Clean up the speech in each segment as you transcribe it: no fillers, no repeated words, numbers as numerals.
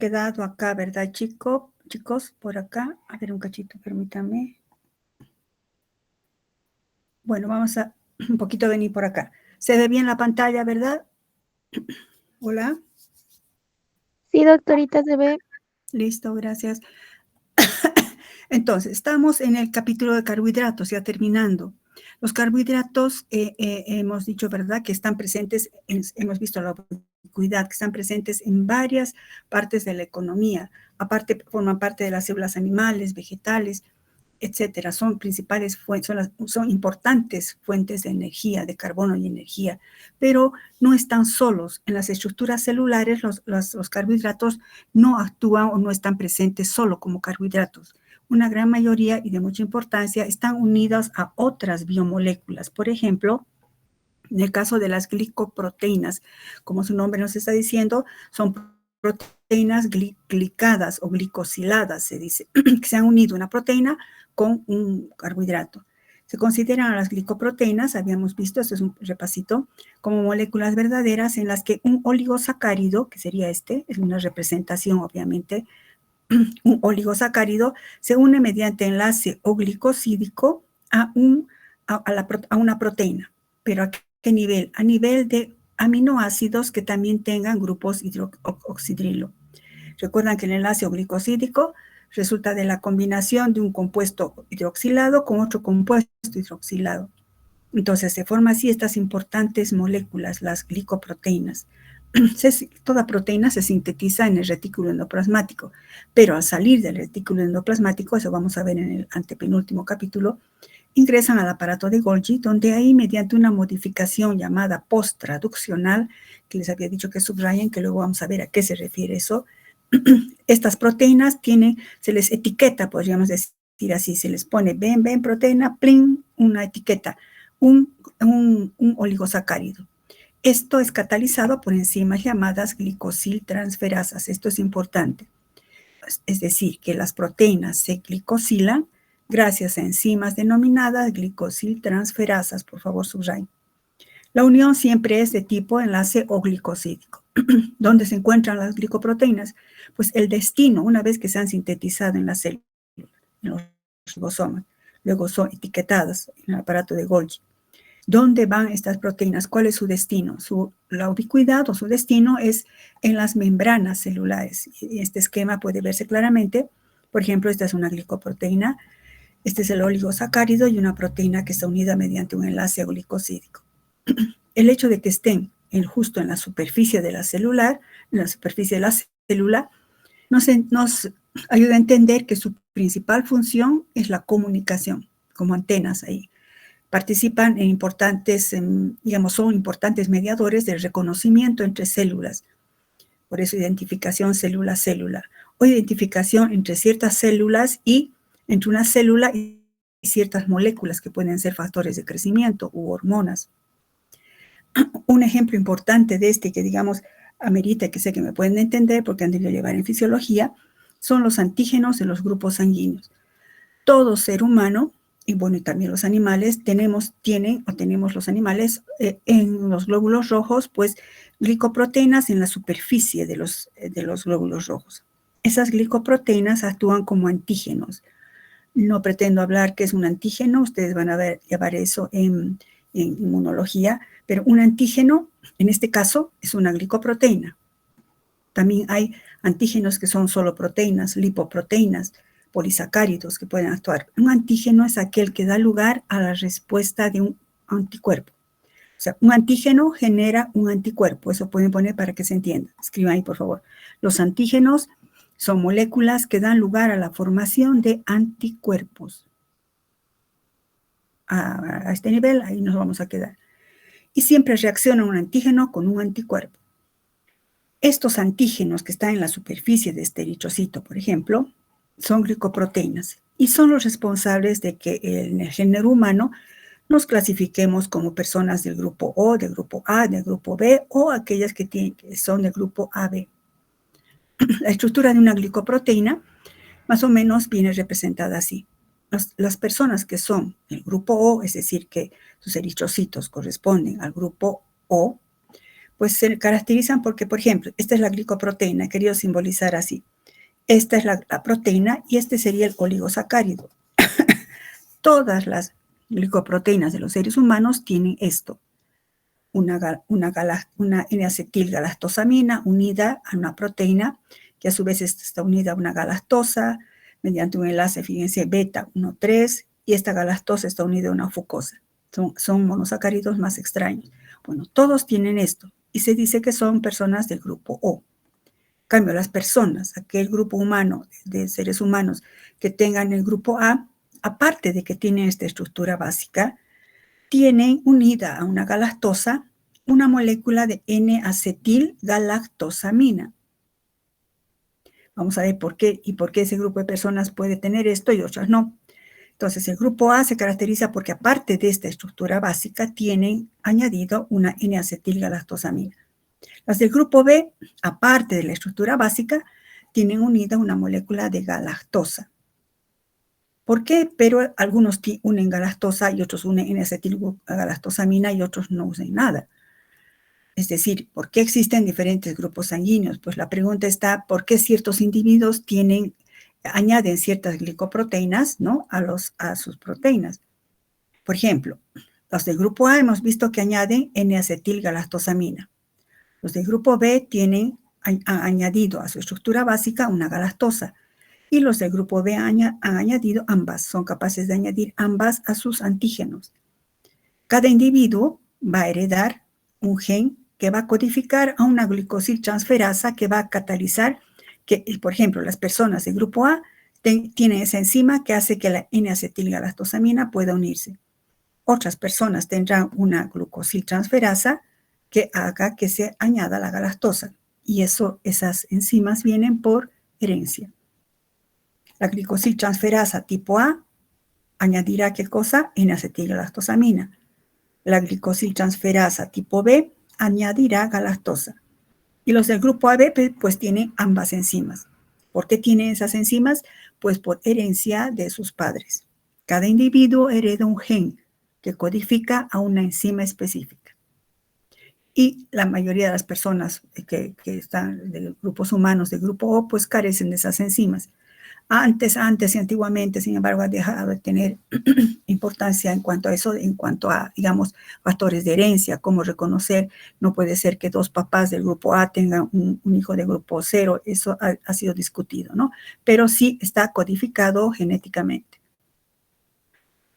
quedado acá, ¿verdad, chicos? Por acá. A ver, un cachito, permítanme. Bueno, vamos a un poquito venir por acá. ¿Se ve bien la pantalla, verdad? Hola. Sí, doctorita, se ve. Listo, gracias. Entonces, estamos en el capítulo de carbohidratos, ya terminando. Los carbohidratos, hemos dicho, ¿verdad?, que están presentes, hemos visto la ubicuidad, que están presentes en varias partes de la economía. Aparte, forman parte de las células animales, vegetales, etcétera. Son principales fuentes, son importantes fuentes de energía, de carbono y energía, pero no están solos. En las estructuras celulares, los carbohidratos no actúan o no están presentes solo como carbohidratos. Una gran mayoría y de mucha importancia están unidas a otras biomoléculas. Por ejemplo, en el caso de las glicoproteínas, como su nombre nos está diciendo, son proteínas glicadas o glicosiladas, se dice, que se han unido una proteína con un carbohidrato. Se consideran a las glicoproteínas, habíamos visto, esto es un repasito, como moléculas verdaderas en las que un oligosacárido, que sería este, es una representación obviamente, un oligosacárido se une mediante enlace o glicosídico a una proteína. ¿Pero a qué nivel? A nivel de aminoácidos que también tengan grupos hidroxidrilo. Recuerdan que el enlace glicosídico resulta de la combinación de un compuesto hidroxilado con otro compuesto hidroxilado. Entonces se forman así estas importantes moléculas, las glicoproteínas. Toda proteína se sintetiza en el retículo endoplasmático, pero al salir del retículo endoplasmático, eso vamos a ver en el antepenúltimo capítulo, ingresan al aparato de Golgi, donde ahí mediante una modificación llamada posttraduccional, que les había dicho que subrayen, que luego vamos a ver a qué se refiere eso, estas proteínas se les etiqueta, podríamos decir así, se les pone, ven, proteína, plin, una etiqueta, un oligosacárido. Esto es catalizado por enzimas llamadas glicosiltransferasas. Esto es importante. Es decir, que las proteínas se glicosilan gracias a enzimas denominadas glicosiltransferasas. Por favor, subrayen. La unión siempre es de tipo enlace o glicosídico. ¿Dónde se encuentran las glicoproteínas? Pues el destino, una vez que se han sintetizado en la célula, en los ribosomas, luego son etiquetadas en el aparato de Golgi. ¿Dónde van estas proteínas? ¿Cuál es su destino? La ubicuidad o su destino es en las membranas celulares. Y este esquema puede verse claramente. Por ejemplo, esta es una glicoproteína. Este es el oligosacárido y una proteína que está unida mediante un enlace glicosídico. El hecho de que estén justo en la superficie de la celular, en la superficie de la célula, nos ayuda a entender que su principal función es la comunicación, como antenas ahí. Participan en son importantes mediadores del reconocimiento entre células. Por eso identificación célula-célula, o identificación entre ciertas células y entre una célula y ciertas moléculas que pueden ser factores de crecimiento u hormonas. Un ejemplo importante de este que, digamos, amerita, que sé que me pueden entender porque han de llevar en fisiología, son los antígenos de los grupos sanguíneos. Todo ser humano, y bueno, y también los animales, tenemos los animales en los glóbulos rojos, pues glicoproteínas en la superficie de los glóbulos rojos. Esas glicoproteínas actúan como antígenos. No pretendo hablar qué es un antígeno, ustedes van a llevar eso en inmunología, pero un antígeno, en este caso, es una glicoproteína. También hay antígenos que son solo proteínas, lipoproteínas, polisacáridos que pueden actuar. Un antígeno es aquel que da lugar a la respuesta de un anticuerpo. O sea, un antígeno genera un anticuerpo. Eso pueden poner para que se entienda. Escriban ahí, por favor. Los antígenos son moléculas que dan lugar a la formación de anticuerpos. A este nivel, ahí nos vamos a quedar. Y siempre reacciona un antígeno con un anticuerpo. Estos antígenos que están en la superficie de este eritrocito, por ejemplo, son glicoproteínas y son los responsables de que en el género humano nos clasifiquemos como personas del grupo O, del grupo A, del grupo B o aquellas que son del grupo AB. La estructura de una glicoproteína más o menos viene representada así. Las personas que son el grupo O, es decir, que sus eritrocitos corresponden al grupo O, pues se caracterizan porque, por ejemplo, esta es la glicoproteína, he querido simbolizar así. Esta es la proteína y este sería el oligosacárido. Todas las glicoproteínas de los seres humanos tienen esto, una N-acetilgalactosamina unida a una proteína que a su vez está unida a una galactosa mediante un enlace, fíjense, beta 1,3, y esta galactosa está unida a una fucosa. Son monosacáridos más extraños. Bueno, todos tienen esto y se dice que son personas del grupo O. En cambio, las personas, aquel grupo humano de seres humanos que tengan el grupo A, aparte de que tienen esta estructura básica, tienen unida a una galactosa una molécula de N-acetilgalactosamina. Vamos a ver por qué y por qué ese grupo de personas puede tener esto y otras no. Entonces, el grupo A se caracteriza porque aparte de esta estructura básica, tienen añadido una N-acetilgalactosamina. Las del grupo B, aparte de la estructura básica, tienen unida una molécula de galactosa. ¿Por qué? Pero algunos unen galactosa y otros unen N-acetilgalactosamina y otros no usan nada. Es decir, ¿por qué existen diferentes grupos sanguíneos? Pues la pregunta está, ¿por qué ciertos individuos añaden ciertas glicoproteínas, ¿no?, a sus proteínas? Por ejemplo, los del grupo A hemos visto que añaden N-acetilgalactosamina. Los del grupo B han añadido a su estructura básica una galactosa. Y los del grupo B han añadido ambas, son capaces de añadir ambas a sus antígenos. Cada individuo va a heredar un gen que va a codificar a una glicosiltransferasa que va a catalizar, que, por ejemplo, las personas del grupo A tienen esa enzima que hace que la N-acetilgalactosamina pueda unirse. Otras personas tendrán una glucosiltransferasa que haga que se añada la galactosa. Y esas enzimas vienen por herencia. La glicosiltransferasa tipo A añadirá, ¿qué cosa? N-acetilgalactosamina. La glicosiltransferasa tipo B añadirá galactosa. Y los del grupo AB pues tienen ambas enzimas. ¿Por qué tienen esas enzimas? Pues por herencia de sus padres. Cada individuo hereda un gen que codifica a una enzima específica. Y la mayoría de las personas que están de grupos humanos del grupo O pues carecen de esas enzimas. Antes y antiguamente, sin embargo, ha dejado de tener importancia en cuanto a eso, en cuanto a, digamos, factores de herencia, cómo reconocer. No puede ser que dos papás del grupo A tengan un hijo del grupo 0, eso ha sido discutido, ¿no? Pero sí está codificado genéticamente.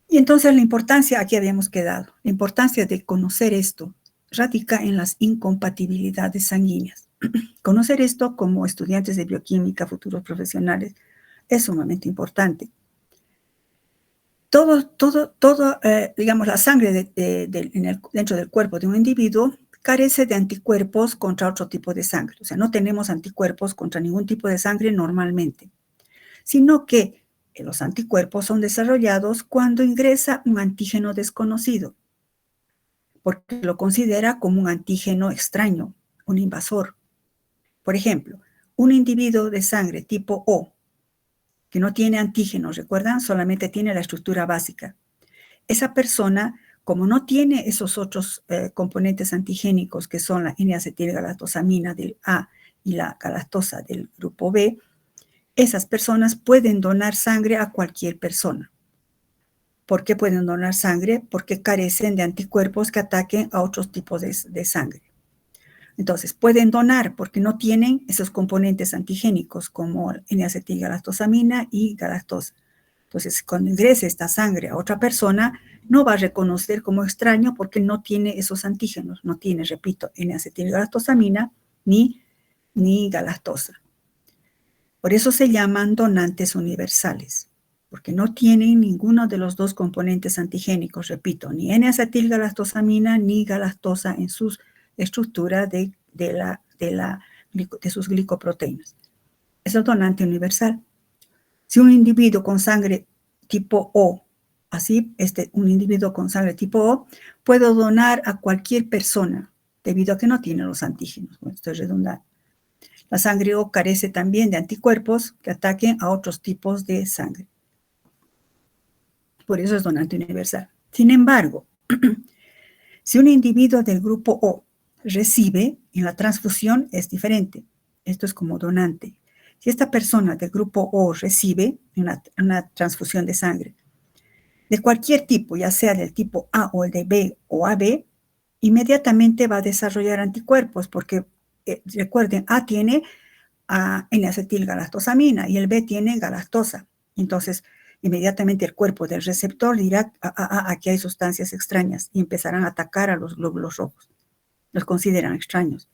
Y entonces la importancia, aquí habíamos quedado, la importancia de conocer esto radica en las incompatibilidades sanguíneas. Conocer esto como estudiantes de bioquímica, futuros profesionales, es sumamente importante. Digamos, la sangre dentro del cuerpo de un individuo carece de anticuerpos contra otro tipo de sangre. O sea, no tenemos anticuerpos contra ningún tipo de sangre normalmente, sino que los anticuerpos son desarrollados cuando ingresa un antígeno desconocido, porque lo considera como un antígeno extraño, un invasor. Por ejemplo, un individuo de sangre tipo O, que no tiene antígenos, ¿recuerdan? Solamente tiene la estructura básica. Esa persona, como no tiene esos otros componentes antigénicos, que son la N-acetilgalactosamina del A y la galactosa del grupo B, esas personas pueden donar sangre a cualquier persona. ¿Por qué pueden donar sangre? Porque carecen de anticuerpos que ataquen a otros tipos de sangre. Entonces, pueden donar porque no tienen esos componentes antigénicos como N-acetilgalactosamina y galactosa. Entonces, cuando ingrese esta sangre a otra persona, no va a reconocer como extraño porque no tiene esos antígenos, no tiene, repito, N-acetilgalactosamina ni galactosa. Por eso se llaman donantes universales, porque no tienen ninguno de los dos componentes antigénicos, repito, ni N-acetilgalactosamina ni galactosa en sus estructura de sus glicoproteínas. Es el donante universal. Si un individuo con sangre tipo O, un individuo con sangre tipo O, puede donar a cualquier persona debido a que no tiene los antígenos. Bueno, esto es redundante. La sangre O carece también de anticuerpos que ataquen a otros tipos de sangre. Por eso es donante universal. Sin embargo, si un individuo del grupo O recibe, en la transfusión es diferente. Esto es como donante. Si esta persona del grupo O recibe una transfusión de sangre de cualquier tipo, ya sea del tipo A o el de B o AB, inmediatamente va a desarrollar anticuerpos porque, recuerden, A tiene N-acetilgalactosamina y el B tiene galactosa. Entonces, inmediatamente el cuerpo del receptor dirá, aquí hay sustancias extrañas y empezarán a atacar a los glóbulos rojos. Los consideran extraños.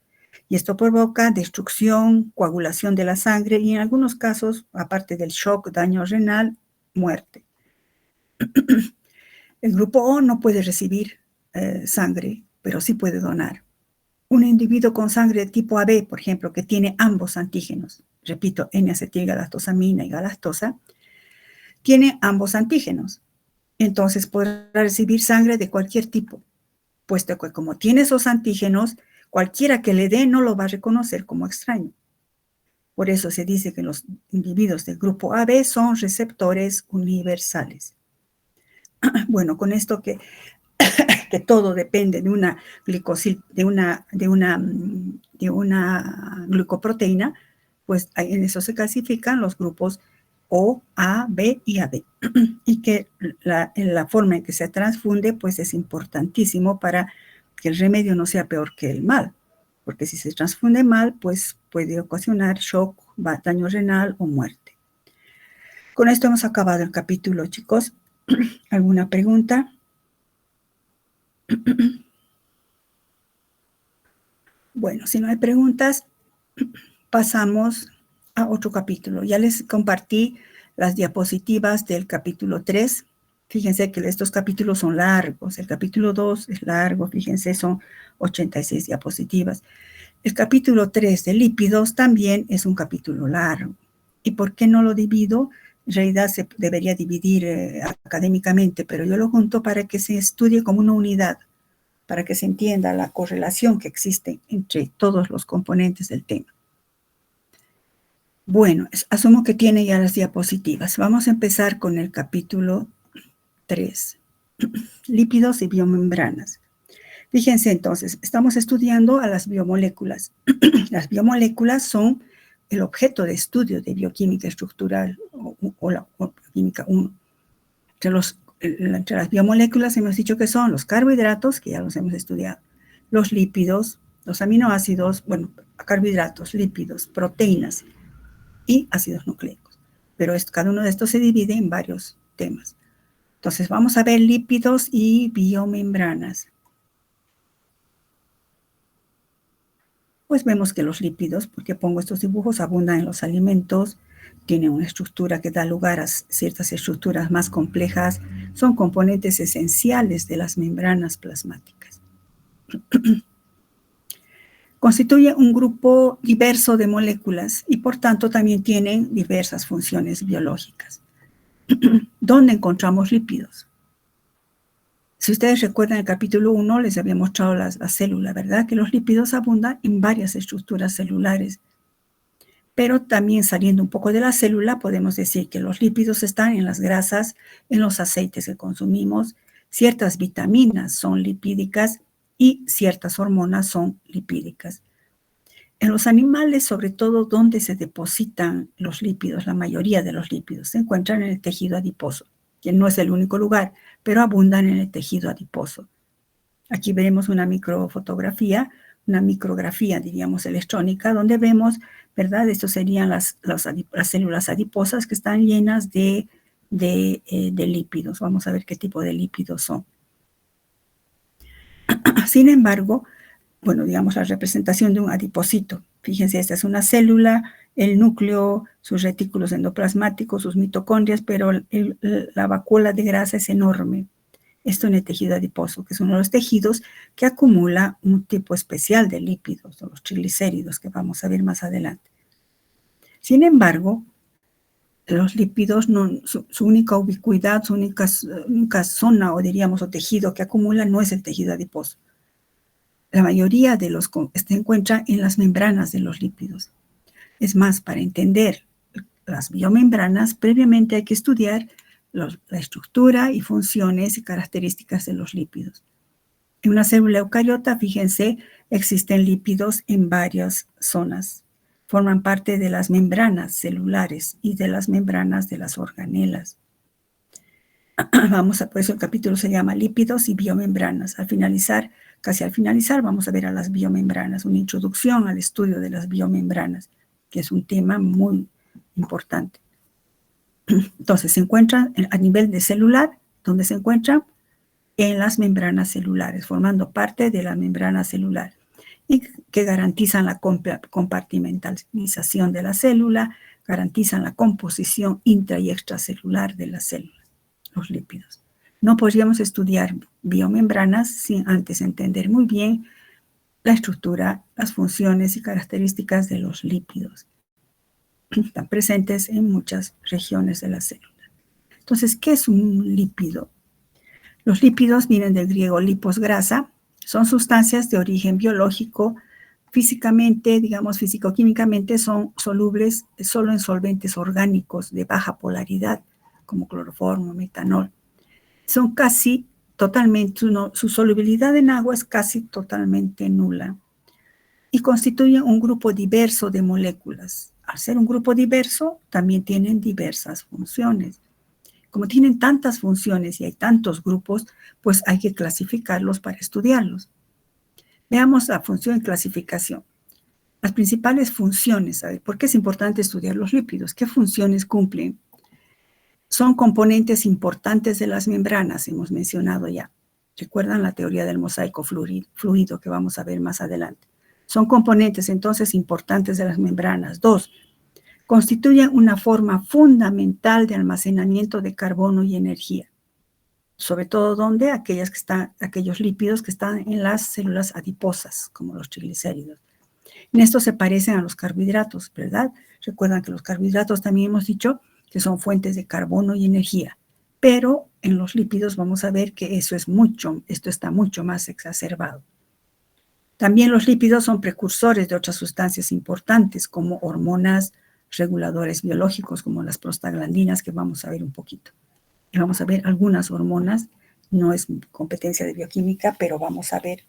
Y esto provoca destrucción, coagulación de la sangre y en algunos casos, aparte del shock, daño renal, muerte. El grupo O no puede recibir sangre, pero sí puede donar. Un individuo con sangre de tipo AB, por ejemplo, que tiene ambos antígenos, repito, N-acetilgalactosamina y galactosa, tiene ambos antígenos. Entonces podrá recibir sangre de cualquier tipo, puesto que como tiene esos antígenos, cualquiera que le dé no lo va a reconocer como extraño. Por eso se dice que los individuos del grupo AB son receptores universales. Bueno, con esto que todo depende de una glucoproteína, pues en eso se clasifican los grupos O, A, B y AB. Y que la forma en que se transfunde, pues es importantísimo para que el remedio no sea peor que el mal. Porque si se transfunde mal, pues puede ocasionar shock, daño renal o muerte. Con esto hemos acabado el capítulo, chicos. ¿Alguna pregunta? Bueno, si no hay preguntas, pasamos a otro capítulo. Ya les compartí las diapositivas del capítulo 3. Fíjense que estos capítulos son largos. El capítulo 2 es largo, fíjense, son 86 diapositivas. El capítulo 3 de lípidos también es un capítulo largo. ¿Y por qué no lo divido? En realidad se debería dividir académicamente, pero yo lo junto para que se estudie como una unidad, para que se entienda la correlación que existe entre todos los componentes del tema. Bueno, asumo que tiene ya las diapositivas. Vamos a empezar con el capítulo 3, lípidos y biomembranas. Fíjense entonces, estamos estudiando a las biomoléculas. Las biomoléculas son el objeto de estudio de bioquímica estructural o la química 1. Entre las biomoléculas hemos dicho que son los carbohidratos, que ya los hemos estudiado, los lípidos, los aminoácidos, bueno, carbohidratos, lípidos, proteínas y ácidos nucleicos. Pero cada uno de estos se divide en varios temas. Entonces vamos a ver lípidos y biomembranas. Pues vemos que los lípidos, porque pongo estos dibujos, abundan en los alimentos, tienen una estructura que da lugar a ciertas estructuras más complejas, son componentes esenciales de las membranas plasmáticas. Constituye un grupo diverso de moléculas y por tanto también tienen diversas funciones biológicas. ¿Dónde encontramos lípidos? Si ustedes recuerdan el capítulo 1, les había mostrado la célula, ¿verdad? Que los lípidos abundan en varias estructuras celulares. Pero también saliendo un poco de la célula, podemos decir que los lípidos están en las grasas, en los aceites que consumimos, ciertas vitaminas son lipídicas y ciertas hormonas son lipídicas. En los animales, sobre todo, donde se depositan los lípidos, la mayoría de los lípidos, se encuentran en el tejido adiposo, que no es el único lugar, pero abundan en el tejido adiposo. Aquí veremos una microfotografía, una micrografía, diríamos, electrónica, donde vemos, ¿verdad? Estos serían las células adiposas que están llenas de lípidos. Vamos a ver qué tipo de lípidos son. Sin embargo, bueno, digamos la representación de un adipocito. Fíjense, esta es una célula, el núcleo, sus retículos endoplasmáticos, sus mitocondrias, pero la vacuola de grasa es enorme. Esto en el tejido adiposo, que es uno de los tejidos que acumula un tipo especial de lípidos, los triglicéridos, que vamos a ver más adelante. Sin embargo, los lípidos, su única ubicuidad, su única zona, o diríamos, o tejido que acumulan no es el tejido adiposo. La mayoría de los se encuentra en las membranas de los lípidos. Es más, para entender las biomembranas, previamente hay que estudiar la estructura y funciones y características de los lípidos. En una célula eucariota, fíjense, existen lípidos en varias zonas. Forman parte de las membranas celulares y de las membranas de las organelas. Por eso el capítulo se llama lípidos y biomembranas. Casi al finalizar, vamos a ver a las biomembranas, una introducción al estudio de las biomembranas, que es un tema muy importante. Entonces, se encuentran a nivel de celular, donde se encuentran en las membranas celulares, formando parte de la membrana celular y que garantizan la compartimentalización de la célula, garantizan la composición intra y extracelular de la célula, los lípidos. No podríamos estudiar biomembranas sin antes entender muy bien la estructura, las funciones y características de los lípidos. Están presentes en muchas regiones de la célula. Entonces, ¿qué es un lípido? Los lípidos vienen del griego lipos, grasa. Son sustancias de origen biológico. Físicamente, digamos, físico-químicamente, son solubles solo en solventes orgánicos de baja polaridad, como cloroformo, metanol. Son casi totalmente, su solubilidad en agua es casi totalmente nula. Y constituyen un grupo diverso de moléculas. Al ser un grupo diverso, también tienen diversas funciones. Como tienen tantas funciones y hay tantos grupos, pues hay que clasificarlos para estudiarlos. Veamos la función y clasificación. Las principales funciones, ¿sabe? ¿Por qué es importante estudiar los lípidos? ¿Qué funciones cumplen? Son componentes importantes de las membranas, hemos mencionado ya. ¿Recuerdan la teoría del mosaico fluido que vamos a ver más adelante? Son componentes entonces importantes de las membranas. 2, constituyen una forma fundamental de almacenamiento de carbono y energía, sobre todo donde aquellos lípidos que están en las células adiposas, como los triglicéridos. En esto se parecen a los carbohidratos, ¿verdad? Recuerdan que los carbohidratos también hemos dicho que son fuentes de carbono y energía, pero en los lípidos vamos a ver que esto está mucho más exacerbado. También los lípidos son precursores de otras sustancias importantes como hormonas, reguladores biológicos como las prostaglandinas, que vamos a ver un poquito. Y vamos a ver algunas hormonas, no es competencia de bioquímica, pero vamos a ver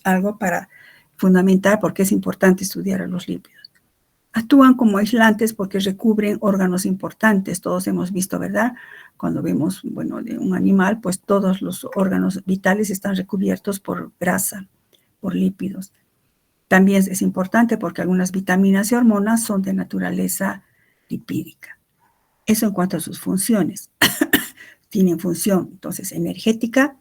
algo para fundamentar por qué es importante estudiar a los lípidos. Actúan como aislantes porque recubren órganos importantes, todos hemos visto, ¿verdad? Cuando vemos, de un animal, pues todos los órganos vitales están recubiertos por grasa, por lípidos. También es importante porque algunas vitaminas y hormonas son de naturaleza lipídica. Eso en cuanto a sus funciones. Tienen función, entonces, energética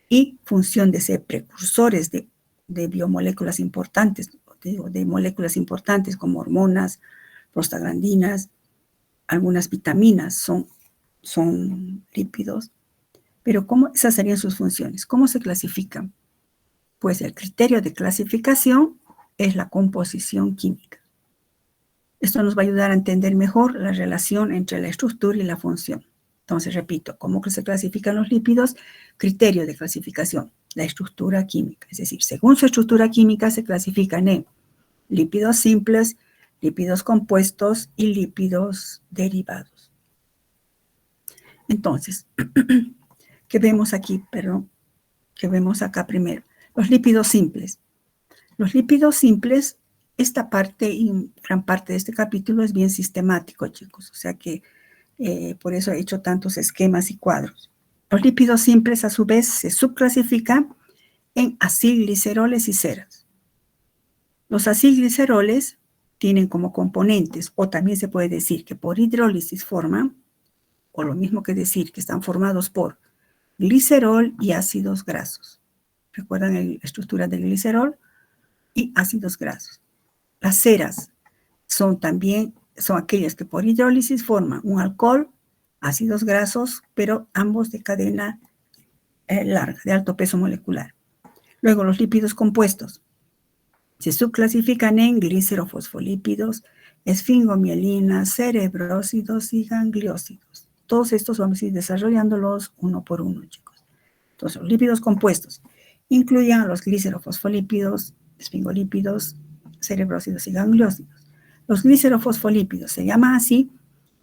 y función de ser precursores de biomoléculas importantes, de moléculas importantes como hormonas, prostaglandinas, algunas vitaminas son lípidos. Pero esas serían sus funciones. ¿Cómo se clasifican? Pues el criterio de clasificación es la composición química. Esto nos va a ayudar a entender mejor la relación entre la estructura y la función. Entonces, repito, ¿cómo se clasifican los lípidos? Criterio de clasificación, la estructura química. Es decir, según su estructura química se clasifican en lípidos simples, lípidos compuestos y lípidos derivados. Entonces, ¿qué vemos aquí? ¿Qué vemos acá primero? Los lípidos simples. Los lípidos simples, esta parte y gran parte de este capítulo es bien sistemático, chicos. O sea que por eso he hecho tantos esquemas y cuadros. Los lípidos simples, a su vez, se subclasifican en acilgliceroles y ceras. Los acilgliceroles tienen como componentes, o también se puede decir que por hidrólisis forman, o lo mismo que decir que están formados por glicerol y ácidos grasos. ¿Recuerdan la estructura del glicerol? Y ácidos grasos. Las ceras son aquellas que por hidrólisis forman un alcohol, ácidos grasos, pero ambos de cadena larga, de alto peso molecular. Luego los lípidos compuestos se subclasifican en glicerofosfolípidos, esfingomielinas, cerebrósidos y gangliósidos. Todos estos vamos a ir desarrollándolos uno por uno, chicos. Entonces, los lípidos compuestos incluyen a los glicerofosfolípidos, esfingolípidos, cerebrósidos y gangliósidos. Los glicerofosfolípidos se llaman así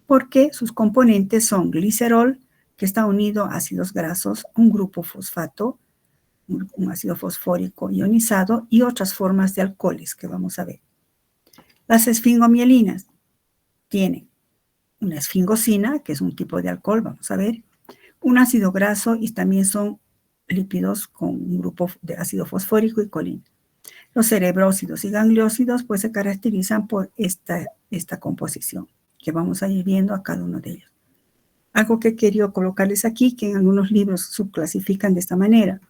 porque sus componentes son glicerol, que está unido a ácidos grasos, un grupo fosfato un ácido fosfórico ionizado y otras formas de alcoholes que vamos a ver. Las esfingomielinas tienen una esfingosina, que es un tipo de alcohol, vamos a ver, un ácido graso y también son lípidos con un grupo de ácido fosfórico y colina. Los cerebrósidos y gangliósidos pues se caracterizan por esta composición, que vamos a ir viendo a cada uno de ellos. Algo que he querido colocarles aquí, que en algunos libros subclasifican de esta manera.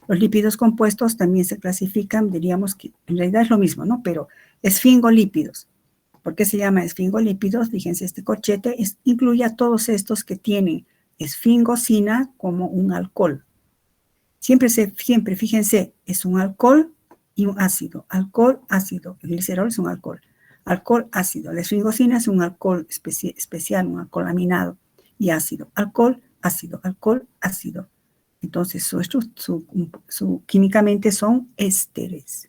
Los lípidos compuestos también se clasifican, diríamos que en realidad es lo mismo, ¿no? Pero esfingolípidos. ¿Por qué se llama esfingolípidos? Fíjense, este corchete incluye a todos estos que tienen esfingosina como un alcohol. Siempre, fíjense, es un alcohol y un ácido. Alcohol, ácido. El glicerol es un alcohol. Alcohol, ácido. La esfingosina es un alcohol especial, un alcohol aminado y ácido. Alcohol, ácido. Alcohol, ácido. Entonces, químicamente son ésteres.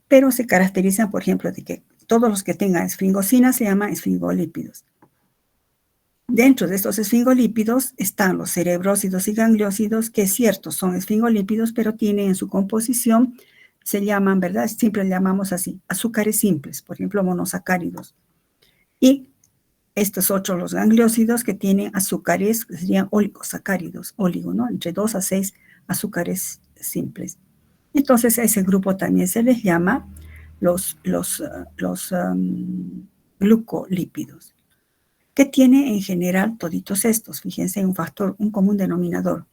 Pero se caracterizan, por ejemplo, de que todos los que tengan esfingosina se llaman esfingolípidos. Dentro de estos esfingolípidos están los cerebrósidos y gangliósidos, que es cierto, son esfingolípidos, pero tienen en su composición, se llaman, ¿verdad? Siempre le llamamos así, azúcares simples, por ejemplo, monosacáridos. Y estos otros, los gangliósidos, que tienen azúcares, que serían oligosacáridos, oligo, ¿no? Entre 2 a 6 azúcares simples. Entonces, a ese grupo también se les llama los glucolípidos. ¿Qué tiene en general toditos estos? Fíjense, un factor, un común denominador.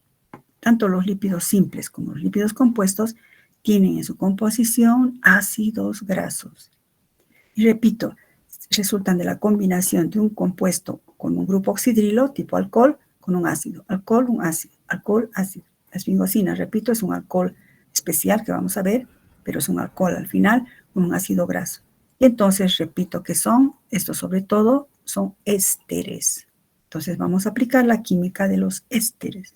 Tanto los lípidos simples como los lípidos compuestos tienen en su composición ácidos grasos. Y repito, resultan de la combinación de un compuesto con un grupo oxidrilo, tipo alcohol, con un ácido. Alcohol, un ácido. Alcohol, ácido. La esfingosina, repito, es un alcohol especial que vamos a ver, pero es un alcohol al final con un ácido graso. Y entonces, repito que son, estos sobre todo, son ésteres. Entonces vamos a aplicar la química de los ésteres.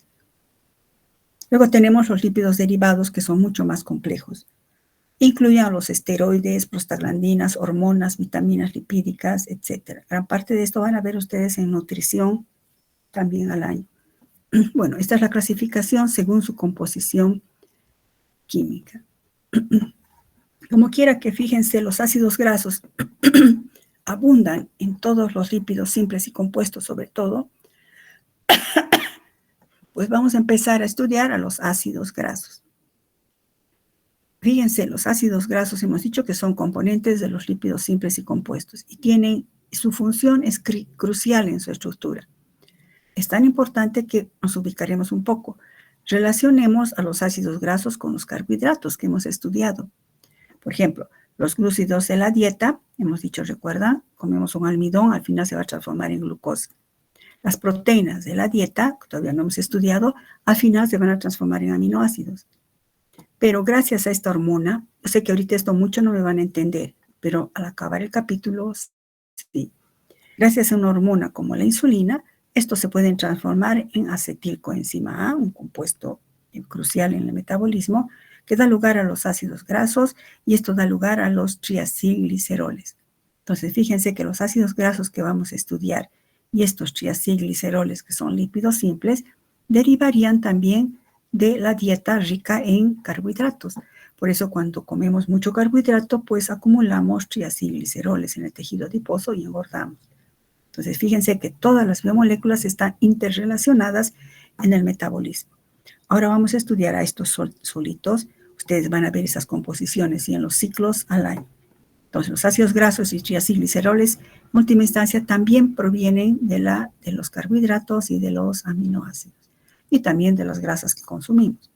Luego tenemos los lípidos derivados, que son mucho más complejos. Incluyen los esteroides, prostaglandinas, hormonas, vitaminas lipídicas, etc. Gran parte de esto van a ver ustedes en nutrición también al año. Bueno, esta es la clasificación según su composición química. Como quiera que fíjense, los ácidos grasos abundan en todos los lípidos simples y compuestos, sobre todo, pues vamos a empezar a estudiar a los ácidos grasos. Fíjense, los ácidos grasos hemos dicho que son componentes de los lípidos simples y compuestos y su función es crucial en su estructura. Es tan importante que nos ubicaremos un poco. Relacionemos a los ácidos grasos con los carbohidratos que hemos estudiado. Por ejemplo, los glúcidos de la dieta, hemos dicho, recuerdan, comemos un almidón, al final se va a transformar en glucosa. Las proteínas de la dieta, que todavía no hemos estudiado, al final se van a transformar en aminoácidos. Pero gracias a esta hormona, yo sé que ahorita esto mucho no me van a entender, pero al acabar el capítulo, sí. Gracias a una hormona como la insulina, estos se pueden transformar en acetilcoenzima A, un compuesto crucial en el metabolismo, que da lugar a los ácidos grasos y esto da lugar a los triacilgliceroles. Entonces, fíjense que los ácidos grasos que vamos a estudiar y estos triacilgliceroles, que son lípidos simples, derivarían también de la dieta rica en carbohidratos. Por eso, cuando comemos mucho carbohidrato, pues acumulamos triacilgliceroles en el tejido adiposo y engordamos. Entonces, fíjense que todas las biomoléculas están interrelacionadas en el metabolismo. Ahora vamos a estudiar a estos solitos. Ustedes van a ver esas composiciones y en los ciclos al año. Entonces, los ácidos grasos y triacilgliceroles, en última instancia, también provienen de los carbohidratos y de los aminoácidos, y también de las grasas que consumimos.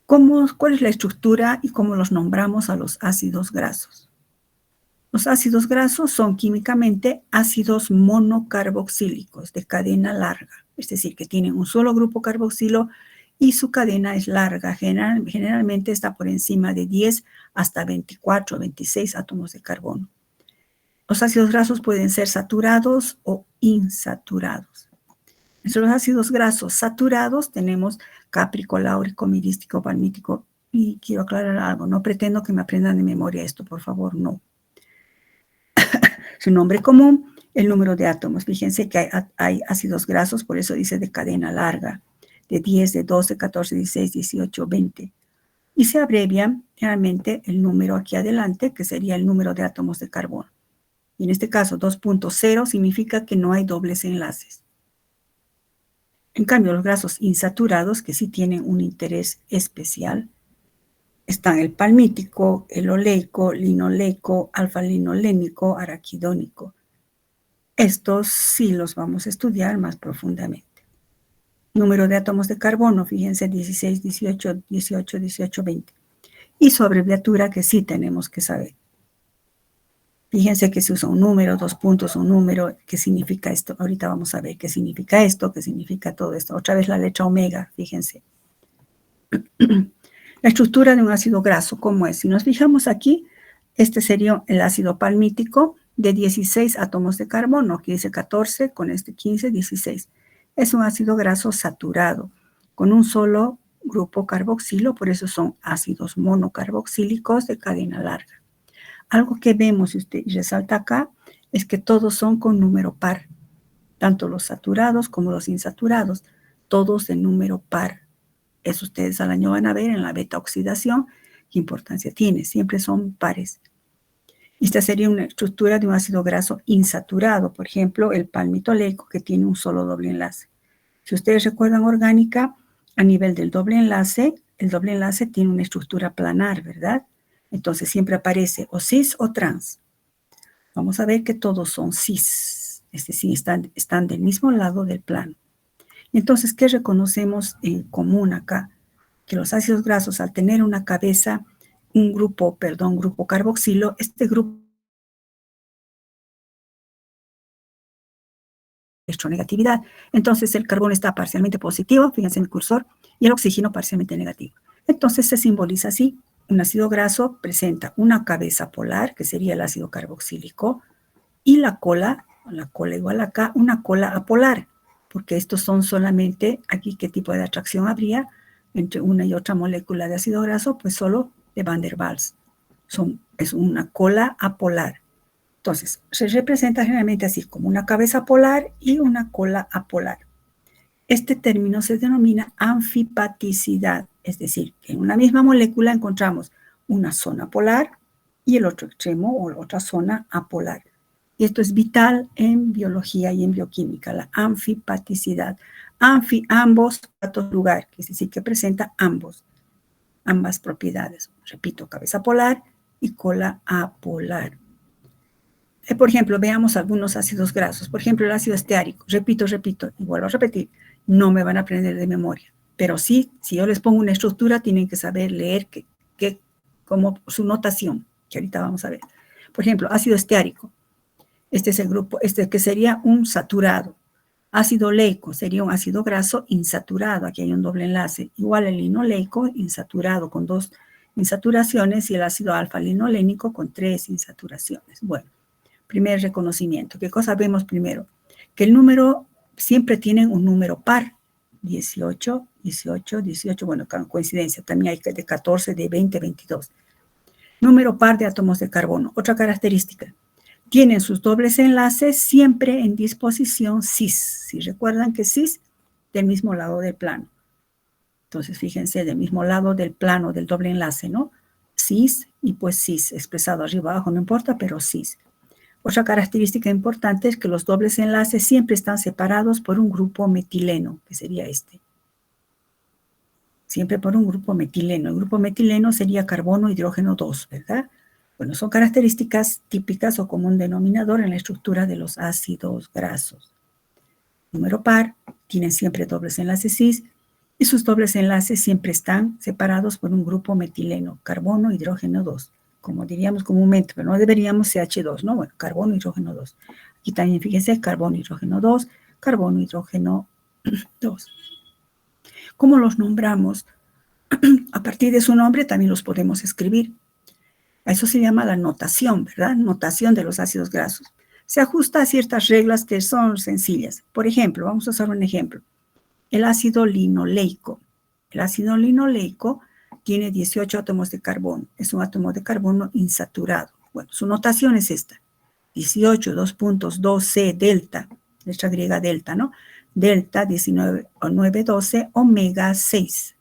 ¿Cuál es la estructura y cómo los nombramos a los ácidos grasos? Los ácidos grasos son químicamente ácidos monocarboxílicos de cadena larga, es decir, que tienen un solo grupo carboxilo y su cadena es larga, generalmente está por encima de 10 hasta 24 o 26 átomos de carbono. Los ácidos grasos pueden ser saturados o insaturados. Entre los ácidos grasos saturados tenemos cáprico, láurico, mirístico, palmítico, y quiero aclarar algo, no pretendo que me aprendan de memoria esto, por favor, no. Su nombre común el número de átomos. Fíjense que hay ácidos grasos, por eso dice de cadena larga, de 10, de 12, 14, 16, 18, 20. Y se abrevia generalmente el número aquí adelante, que sería el número de átomos de carbono. Y en este caso, 2.0 significa que no hay dobles enlaces. En cambio, los grasos insaturados, que sí tienen un interés especial, están el palmítico, el oleico, linoleico, alfa-linolénico, araquidónico. Estos sí los vamos a estudiar más profundamente. Número de átomos de carbono, fíjense, 16, 18, 18, 18, 20. Y su abreviatura que sí tenemos que saber. Fíjense que se usa un número, 2 puntos, un número. ¿Qué significa esto? Ahorita vamos a ver qué significa esto, qué significa todo esto. Otra vez la letra omega, fíjense. La estructura de un ácido graso, ¿cómo es? Si nos fijamos aquí, este sería el ácido palmítico de 16 átomos de carbono. Aquí dice 14, con este 15, 16. Es un ácido graso saturado, con un solo grupo carboxilo, por eso son ácidos monocarboxílicos de cadena larga. Algo que vemos y resalta acá es que todos son con número par, tanto los saturados como los insaturados, todos de número par. Eso ustedes al año van a ver en la beta oxidación qué importancia tiene, siempre son pares. Esta sería una estructura de un ácido graso insaturado, por ejemplo, el palmitoleico, que tiene un solo doble enlace. Si ustedes recuerdan orgánica, a nivel del doble enlace, el doble enlace tiene una estructura planar, ¿verdad? Entonces siempre aparece o cis o trans. Vamos a ver que todos son cis, es decir, están del mismo lado del plano. Entonces, ¿qué reconocemos en común acá? Que los ácidos grasos, al tener una cabeza, un grupo carboxilo, este grupo electronegatividad. Entonces, el carbono está parcialmente positivo, fíjense en el cursor, y el oxígeno parcialmente negativo. Entonces, se simboliza así. Un ácido graso presenta una cabeza polar, que sería el ácido carboxílico, y la cola igual acá, una cola apolar, porque estos son solamente, aquí, ¿qué tipo de atracción habría entre una y otra molécula de ácido graso? Pues solo de Van der Waals. Es una cola apolar. Entonces, se representa generalmente así, como una cabeza polar y una cola apolar. Este término se denomina anfipaticidad, es decir, que en una misma molécula encontramos una zona polar y el otro extremo o otra zona apolar. Y esto es vital en biología y en bioquímica, la anfipaticidad. Ambos datos lugar, que es decir, que presenta ambas propiedades. Repito, cabeza polar y cola apolar. Por ejemplo, veamos algunos ácidos grasos. Por ejemplo, el ácido esteárico. Repito, y vuelvo a repetir, no me van a aprender de memoria. Pero sí, si yo les pongo una estructura, tienen que saber leer como su notación, que ahorita vamos a ver. Por ejemplo, ácido esteárico. Este es el grupo, que sería un saturado. Ácido oleico sería un ácido graso insaturado. Aquí hay un doble enlace. Igual el linoleico, insaturado con 2 insaturaciones, y el ácido alfa-linolénico con 3 insaturaciones. Bueno, primer reconocimiento. ¿Qué cosa vemos primero? Que el número siempre tiene un número par. 18, 18, 18. Bueno, coincidencia. También hay de 14, de 20, 22. Número par de átomos de carbono. Otra característica. Tienen sus dobles enlaces siempre en disposición cis. Si recuerdan que cis, del mismo lado del plano. Entonces, fíjense, del mismo lado del plano del doble enlace, ¿no? Cis y pues cis, expresado arriba abajo, no importa, pero cis. Otra característica importante es que los dobles enlaces siempre están separados por un grupo metileno, que sería este. Siempre por un grupo metileno. El grupo metileno sería carbono, hidrógeno 2, ¿verdad? Bueno, son características típicas o común denominador en la estructura de los ácidos grasos. Número par, tienen siempre dobles enlaces cis, y sus dobles enlaces siempre están separados por un grupo metileno, carbono, hidrógeno 2, como diríamos comúnmente, pero no deberíamos CH2, ¿no? Bueno, carbono, hidrógeno 2. Aquí también fíjense, carbono, hidrógeno 2, carbono, hidrógeno 2. ¿Cómo los nombramos? A partir de su nombre también los podemos escribir. Eso se llama la notación, ¿verdad? Notación de los ácidos grasos. Se ajusta a ciertas reglas que son sencillas. Por ejemplo, vamos a usar un ejemplo. El ácido linoleico. El ácido linoleico tiene 18 átomos de carbono. Es un átomo de carbono insaturado. Bueno, su notación es esta. 18, 2.2C delta, letra griega delta, ¿no? Delta 19 o 912, omega 6.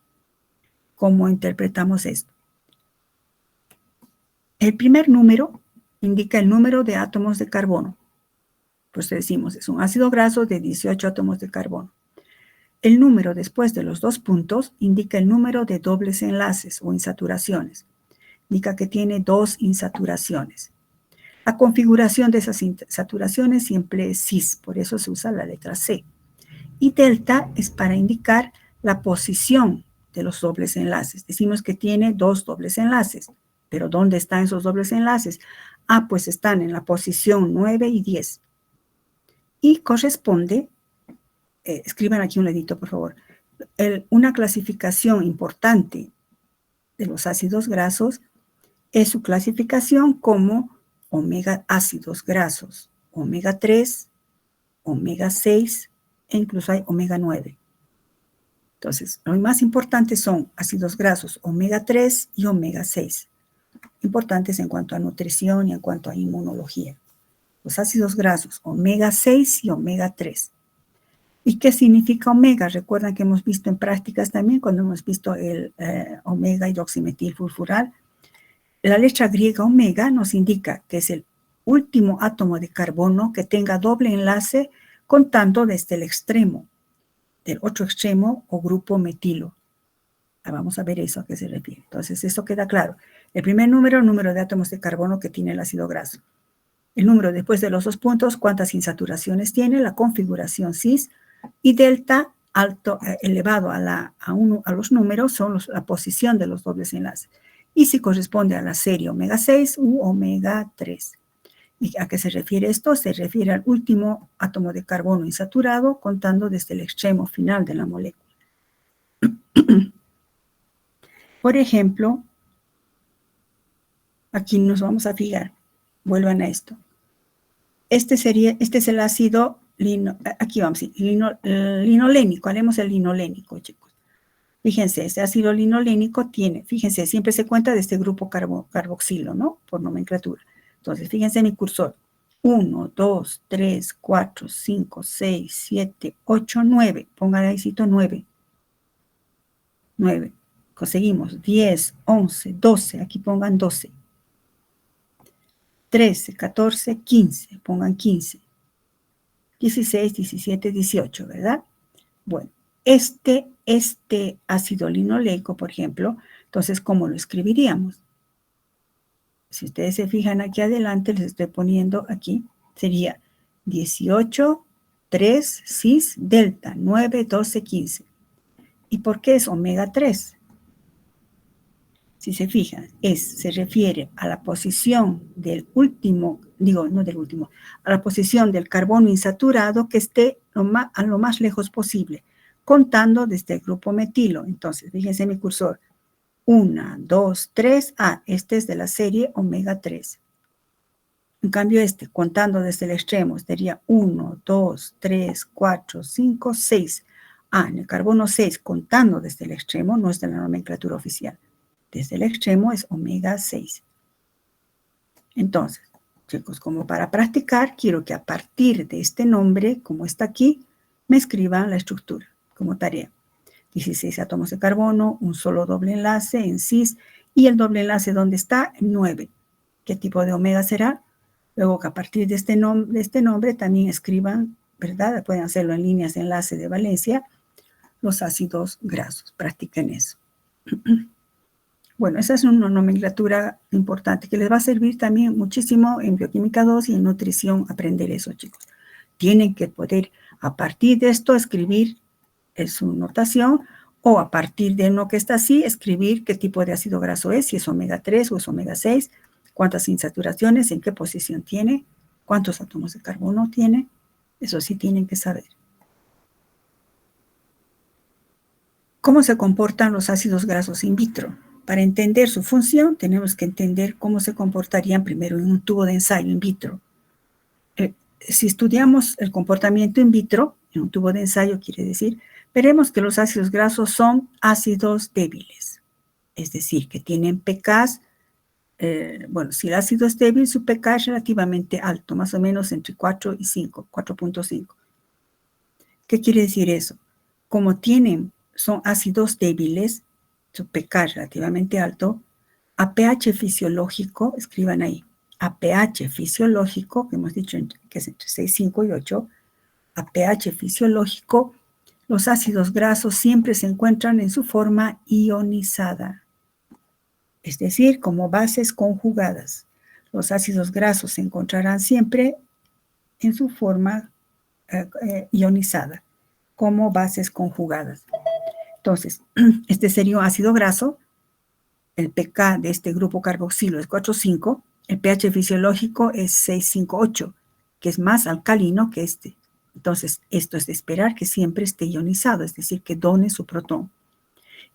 ¿Cómo interpretamos esto? El primer número indica el número de átomos de carbono. Pues decimos, es un ácido graso de 18 átomos de carbono. El número después de los 2 puntos indica el número de dobles enlaces o insaturaciones. Indica que tiene 2 insaturaciones. La configuración de esas insaturaciones siempre es cis, por eso se usa la letra C. Y delta es para indicar la posición de los dobles enlaces. Decimos que tiene 2 dobles enlaces, pero ¿dónde están esos dobles enlaces? Ah, pues están en la posición 9 y 10. Y corresponde, escriban aquí un ladito, por favor, una clasificación importante de los ácidos grasos es su clasificación como omega ácidos grasos, omega 3, omega 6 e incluso hay omega 9. Entonces, los más importantes son ácidos grasos omega 3 y omega 6. Importantes en cuanto a nutrición y en cuanto a inmunología. Los ácidos grasos omega 6 y omega 3. ¿Y qué significa omega? Recuerdan que hemos visto en prácticas también cuando hemos visto el omega hidroximetilfurfural. La letra griega omega nos indica que es el último átomo de carbono que tenga doble enlace contando desde el extremo, del otro extremo o grupo metilo. Vamos a ver eso a qué se refiere. Entonces, eso queda claro. El primer número de átomos de carbono que tiene el ácido graso. El número después de los 2 puntos, cuántas insaturaciones tiene, la configuración cis, y delta alto, elevado a los números son la posición de los dobles enlaces. Y si corresponde a la serie omega 6 u omega 3. ¿Y a qué se refiere esto? Se refiere al último átomo de carbono insaturado contando desde el extremo final de la molécula. Por ejemplo, aquí nos vamos a fijar. Vuelvan a esto. Este es el ácido aquí vamos, linolénico. Haremos el linolénico, chicos. Fíjense, este ácido linolénico tiene, fíjense, siempre se cuenta de este grupo carboxilo, ¿no? Por nomenclatura. Entonces, fíjense mi cursor. 1, 2, 3, 4, 5, 6, 7, 8, 9. Pongan ahí 9. 9. Conseguimos 10, 11, 12. Aquí pongan 12. 13, 14, 15. Pongan 15. 16, 17, 18, ¿verdad? Bueno, este ácido linoleico, por ejemplo, entonces, ¿cómo lo escribiríamos? Si ustedes se fijan aquí adelante, les estoy poniendo aquí, sería 18, 3, cis, delta, 9, 12, 15. ¿Y por qué es omega 3? Si se fijan, se refiere a la posición del último, a la posición del carbono insaturado que esté a lo más lejos posible, contando desde el grupo metilo. Entonces, fíjense mi cursor. 1, 2, 3. Este es de la serie omega 3. En cambio, contando desde el extremo, sería 1, 2, 3, 4, 5, 6. En el carbono 6, contando desde el extremo, no es de la nomenclatura oficial. Desde el extremo es omega 6. Entonces, chicos, como para practicar, quiero que a partir de este nombre, como está aquí, me escriban la estructura como tarea. 16 átomos de carbono, un solo doble enlace en cis, y el doble enlace, ¿dónde está? 9. ¿Qué tipo de omega será? Luego que a partir de este nombre también escriban, ¿verdad? Pueden hacerlo en líneas de enlace de valencia, los ácidos grasos. Practiquen eso. Bueno, esa es una nomenclatura importante que les va a servir también muchísimo en bioquímica 2 y en nutrición aprender eso, chicos. Tienen que poder, a partir de esto, escribir su notación o a partir de lo que está así, escribir qué tipo de ácido graso es, si es omega 3 o es omega 6, cuántas insaturaciones, en qué posición tiene, cuántos átomos de carbono tiene. Eso sí tienen que saber. ¿Cómo se comportan los ácidos grasos in vitro? Para entender su función, tenemos que entender cómo se comportarían primero en un tubo de ensayo in vitro. Si estudiamos el comportamiento in vitro, en un tubo de ensayo quiere decir, veremos que los ácidos grasos son ácidos débiles. Es decir, que tienen pKs bueno, si el ácido es débil, su pK es relativamente alto, más o menos entre 4 y 5, 4.5. ¿Qué quiere decir eso? Como son ácidos débiles, su pK es relativamente alto, a pH fisiológico, escriban ahí, a pH fisiológico, que hemos dicho que es entre 6, 5 y 8, a pH fisiológico, los ácidos grasos siempre se encuentran en su forma ionizada, es decir, como bases conjugadas. Los ácidos grasos se encontrarán siempre en su forma ionizada, como bases conjugadas. Entonces, este sería un ácido graso. El pK de este grupo carboxilo es 4,5. El pH fisiológico es 6,5,8, que es más alcalino que este. Entonces, esto es de esperar que siempre esté ionizado, es decir, que done su protón.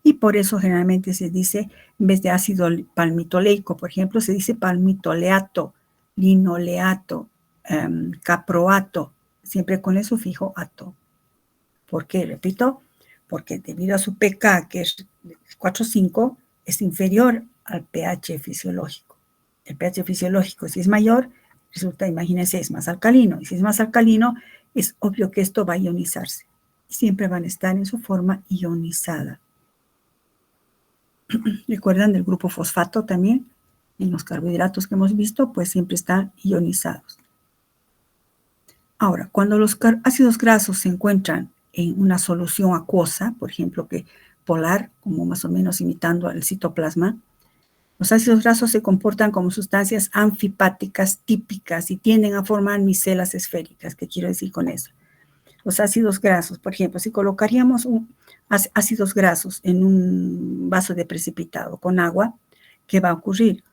Y por eso generalmente se dice, en vez de ácido palmitoleico, por ejemplo, se dice palmitoleato, linoleato, caproato, siempre con el sufijo ato. ¿Por qué? Repito, porque debido a su pK, que es 4,5, es inferior al pH fisiológico. El pH fisiológico, si es mayor, resulta, imagínense, es más alcalino. Y si es más alcalino, es obvio que esto va a ionizarse. Y siempre van a estar en su forma ionizada. ¿Recuerdan del grupo fosfato también? En los carbohidratos que hemos visto, pues siempre están ionizados. Ahora, cuando los ácidos grasos se encuentran en una solución acuosa, por ejemplo, que polar, como más o menos imitando al citoplasma, los ácidos grasos se comportan como sustancias anfipáticas típicas y tienden a formar micelas esféricas. ¿Qué quiero decir con eso? Los ácidos grasos, por ejemplo, si colocaríamos ácidos grasos en un vaso de precipitado con agua, ¿qué va a ocurrir?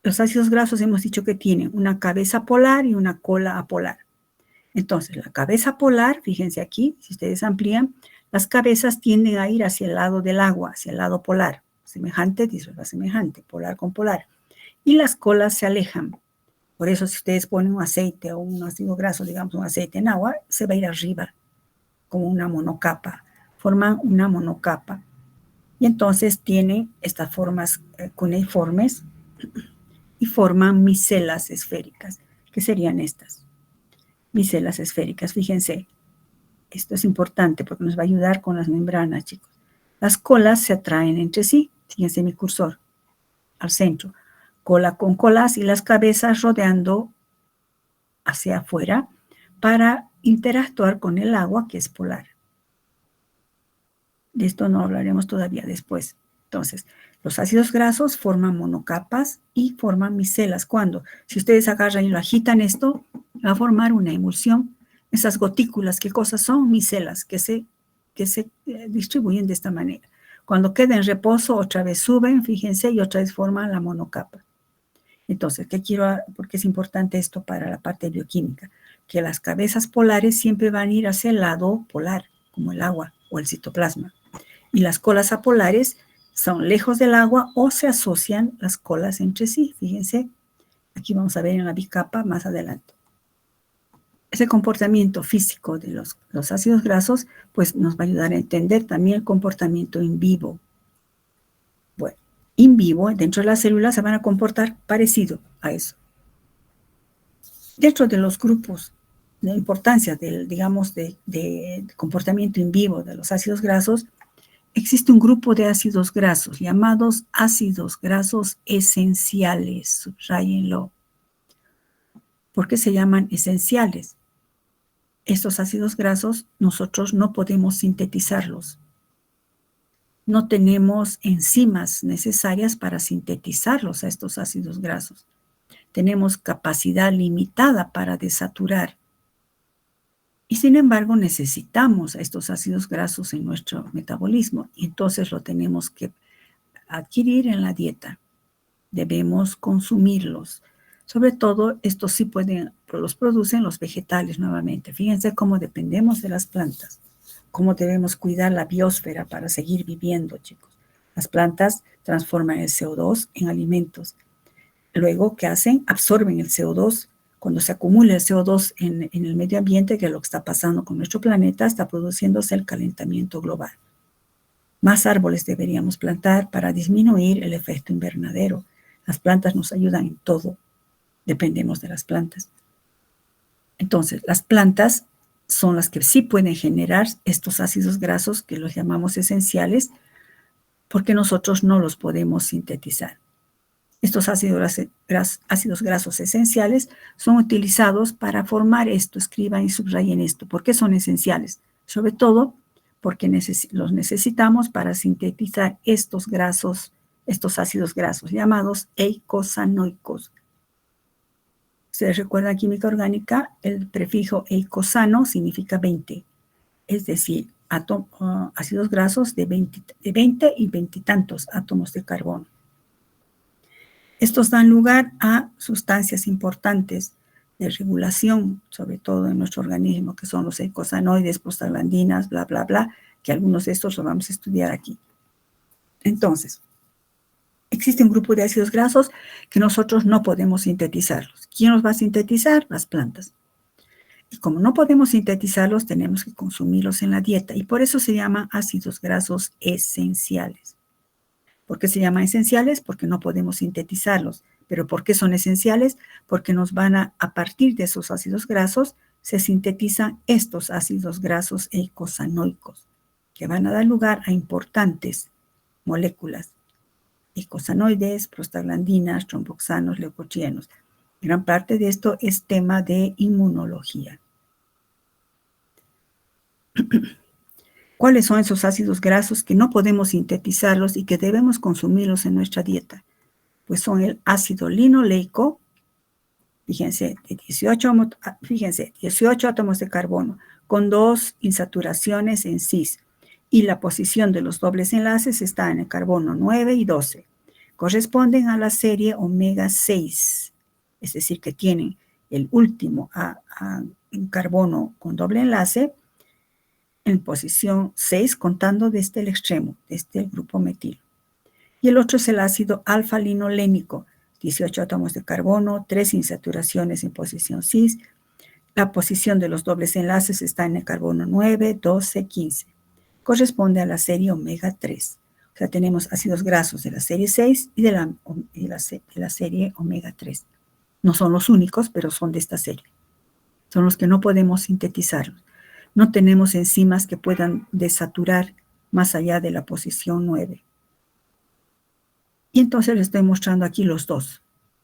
Los ácidos grasos hemos dicho que tienen una cabeza polar y una cola apolar. Entonces, la cabeza polar, fíjense aquí, si ustedes amplían, las cabezas tienden a ir hacia el lado del agua, hacia el lado polar. Semejante disuelve semejante, polar con polar. Y las colas se alejan. Por eso, si ustedes ponen un aceite o un ácido graso, digamos un aceite en agua, se va a ir arriba, como una monocapa. Forman una monocapa. Y entonces tienen estas formas cuneiformes y forman micelas esféricas, que serían estas. Micelas esféricas, fíjense, esto es importante porque nos va a ayudar con las membranas, chicos. Las colas se atraen entre sí, fíjense mi cursor, al centro, cola con colas y las cabezas rodeando hacia afuera para interactuar con el agua que es polar. De esto no hablaremos todavía después. Entonces, los ácidos grasos forman monocapas y forman micelas. ¿Cuándo? Si ustedes agarran y lo agitan esto, va a formar una emulsión. Esas gotículas, ¿qué cosas son? Micelas que se distribuyen de esta manera. Cuando queda en reposo, otra vez suben, fíjense, y otra vez forman la monocapa. Entonces, ¿por qué es importante esto para la parte bioquímica? Que las cabezas polares siempre van a ir hacia el lado polar, como el agua o el citoplasma. Y las colas apolares son lejos del agua o se asocian las colas entre sí. Fíjense, aquí vamos a ver en la bicapa más adelante. Ese comportamiento físico de los ácidos grasos, pues nos va a ayudar a entender también el comportamiento in vivo. Bueno, in vivo, dentro de las células se van a comportar parecido a eso. Dentro de los grupos de importancia de comportamiento in vivo de los ácidos grasos, existe un grupo de ácidos grasos llamados ácidos grasos esenciales. Subráyenlo. ¿Por qué se llaman esenciales? Estos ácidos grasos nosotros no podemos sintetizarlos. No tenemos enzimas necesarias para sintetizarlos a estos ácidos grasos. Tenemos capacidad limitada para desaturar. Y sin embargo necesitamos a estos ácidos grasos en nuestro metabolismo y entonces lo tenemos que adquirir en la dieta. Debemos consumirlos. Sobre todo, estos sí los producen los vegetales nuevamente. Fíjense cómo dependemos de las plantas, cómo debemos cuidar la biosfera para seguir viviendo, chicos. Las plantas transforman el CO2 en alimentos. Luego, ¿qué hacen? Absorben el CO2. Cuando se acumula el CO2 en el medio ambiente, que es lo que está pasando con nuestro planeta, está produciéndose el calentamiento global. Más árboles deberíamos plantar para disminuir el efecto invernadero. Las plantas nos ayudan en todo. Dependemos de las plantas. Entonces, las plantas son las que sí pueden generar estos ácidos grasos que los llamamos esenciales porque nosotros no los podemos sintetizar. Estos ácidos grasos esenciales son utilizados para formar esto. Escriban y subrayen esto. ¿Por qué son esenciales? Sobre todo porque los necesitamos para sintetizar estos ácidos grasos llamados eicosanoicos. Ustedes recuerdan química orgánica, el prefijo eicosano significa 20, es decir, ácidos grasos de 20 y 20 y tantos átomos de carbono. Estos dan lugar a sustancias importantes de regulación, sobre todo en nuestro organismo, que son los eicosanoides, prostaglandinas, bla, bla, bla, que algunos de estos los vamos a estudiar aquí. Entonces, existe un grupo de ácidos grasos que nosotros no podemos sintetizarlos. ¿Quién los va a sintetizar? Las plantas. Y como no podemos sintetizarlos, tenemos que consumirlos en la dieta. Y por eso se llaman ácidos grasos esenciales. ¿Por qué se llaman esenciales? Porque no podemos sintetizarlos. ¿Pero por qué son esenciales? Porque a partir de esos ácidos grasos, se sintetizan estos ácidos grasos eicosanoicos, que van a dar lugar a importantes moléculas. Eicosanoides, prostaglandinas, tromboxanos, leucotrienos. Gran parte de esto es tema de inmunología. ¿Cuáles son esos ácidos grasos que no podemos sintetizarlos y que debemos consumirlos en nuestra dieta? Pues son el ácido linoleico, fíjense, 18 átomos de carbono, con 2 insaturaciones en cis, y la posición de los dobles enlaces está en el carbono 9 y 12. Corresponden a la serie omega 6, es decir, que tienen el último carbono con doble enlace en posición 6, contando desde el extremo, desde el grupo metilo. Y el otro es el ácido alfa-linolénico, 18 átomos de carbono, 3 insaturaciones en posición cis. La posición de los dobles enlaces está en el carbono 9, 12, 15. Corresponde a la serie omega 3. O sea, tenemos ácidos grasos de la serie 6 y de la serie omega 3. No son los únicos, pero son de esta serie. Son los que no podemos sintetizarlos. No tenemos enzimas que puedan desaturar más allá de la posición 9. Y entonces les estoy mostrando aquí los dos.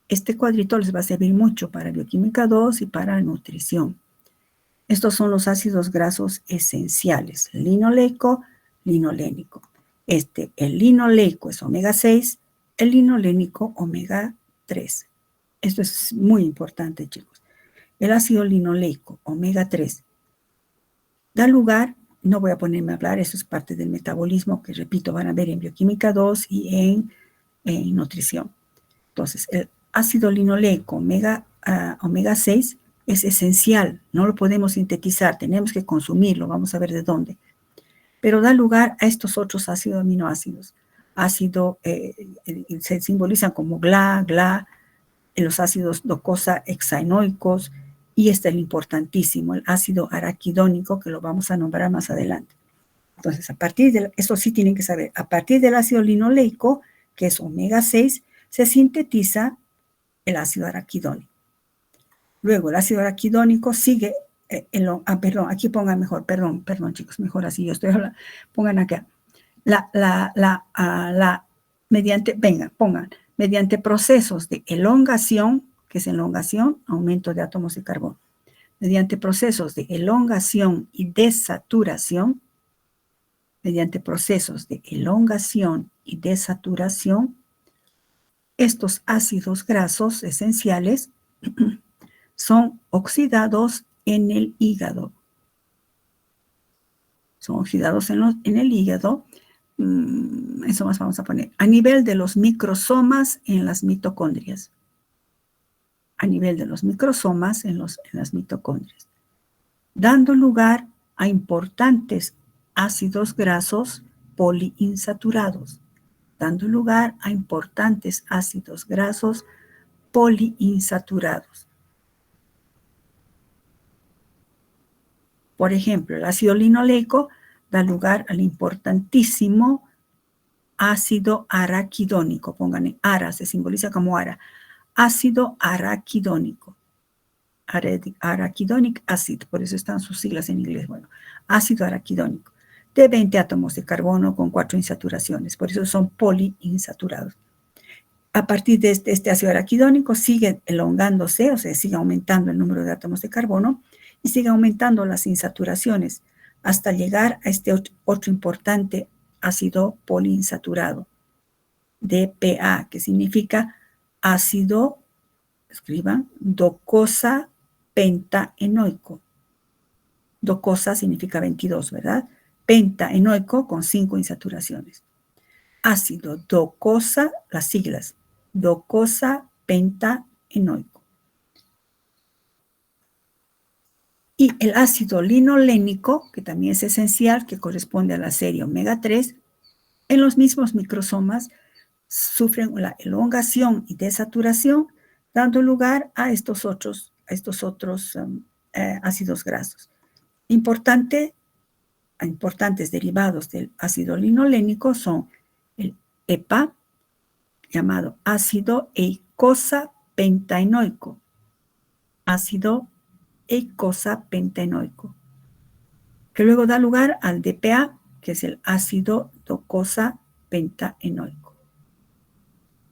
Este cuadrito les va a servir mucho para bioquímica 2 y para nutrición. Estos son los ácidos grasos esenciales, linoleico, linolénico. El linoleico es omega 6, el linolénico omega 3. Esto es muy importante, chicos. El ácido linoleico, omega 3, da lugar, no voy a ponerme a hablar, eso es parte del metabolismo que, repito, van a ver en bioquímica 2 y en nutrición. Entonces, el ácido linoleico omega 6 es esencial, no lo podemos sintetizar, tenemos que consumirlo, vamos a ver de dónde. Pero da lugar a estos otros ácidos aminoácidos. Se simbolizan como GLA, los ácidos docosa hexaenoicos, y este es el importantísimo, el ácido araquidónico, que lo vamos a nombrar más adelante. Entonces, eso sí tienen que saber, a partir del ácido linoleico, que es omega 6, se sintetiza el ácido araquidónico. Luego, el ácido araquidónico sigue, aquí pongan mejor, perdón chicos, mejor así, yo estoy hablando, pongan acá. Mediante procesos de elongación, que es elongación, aumento de átomos de carbono, mediante procesos de elongación y desaturación, estos ácidos grasos esenciales son oxidados en el hígado. Eso más vamos a poner. A nivel de los microsomas en las mitocondrias. Dando lugar a importantes ácidos grasos poliinsaturados. Por ejemplo, el ácido linoleico da lugar al importantísimo ácido araquidónico. Pongan ARA, se simboliza como ARA. Ácido araquidónico. Arachidonic acid, por eso están sus siglas en inglés. Bueno, ácido araquidónico. De 20 átomos de carbono con 4 insaturaciones. Por eso son poliinsaturados. A partir de este ácido araquidónico sigue elongándose, o sea, sigue aumentando el número de átomos de carbono y sigue aumentando las insaturaciones hasta llegar a este otro importante ácido poliinsaturado, DPA, que significa ácido, escriban, docosa pentaenoico. Docosa significa 22, ¿verdad? Pentaenoico con 5 insaturaciones. Ácido docosa, las siglas, docosa pentaenoico. Y el ácido linolénico, que también es esencial, que corresponde a la serie omega 3, en los mismos microsomas sufren la elongación y desaturación, dando lugar a estos otros ácidos grasos. Importantes derivados del ácido linolénico son el EPA, llamado ácido eicosapentaenoico. Ácido eicosapentaenoico, que luego da lugar al DPA, que es el ácido docosapentaenoico.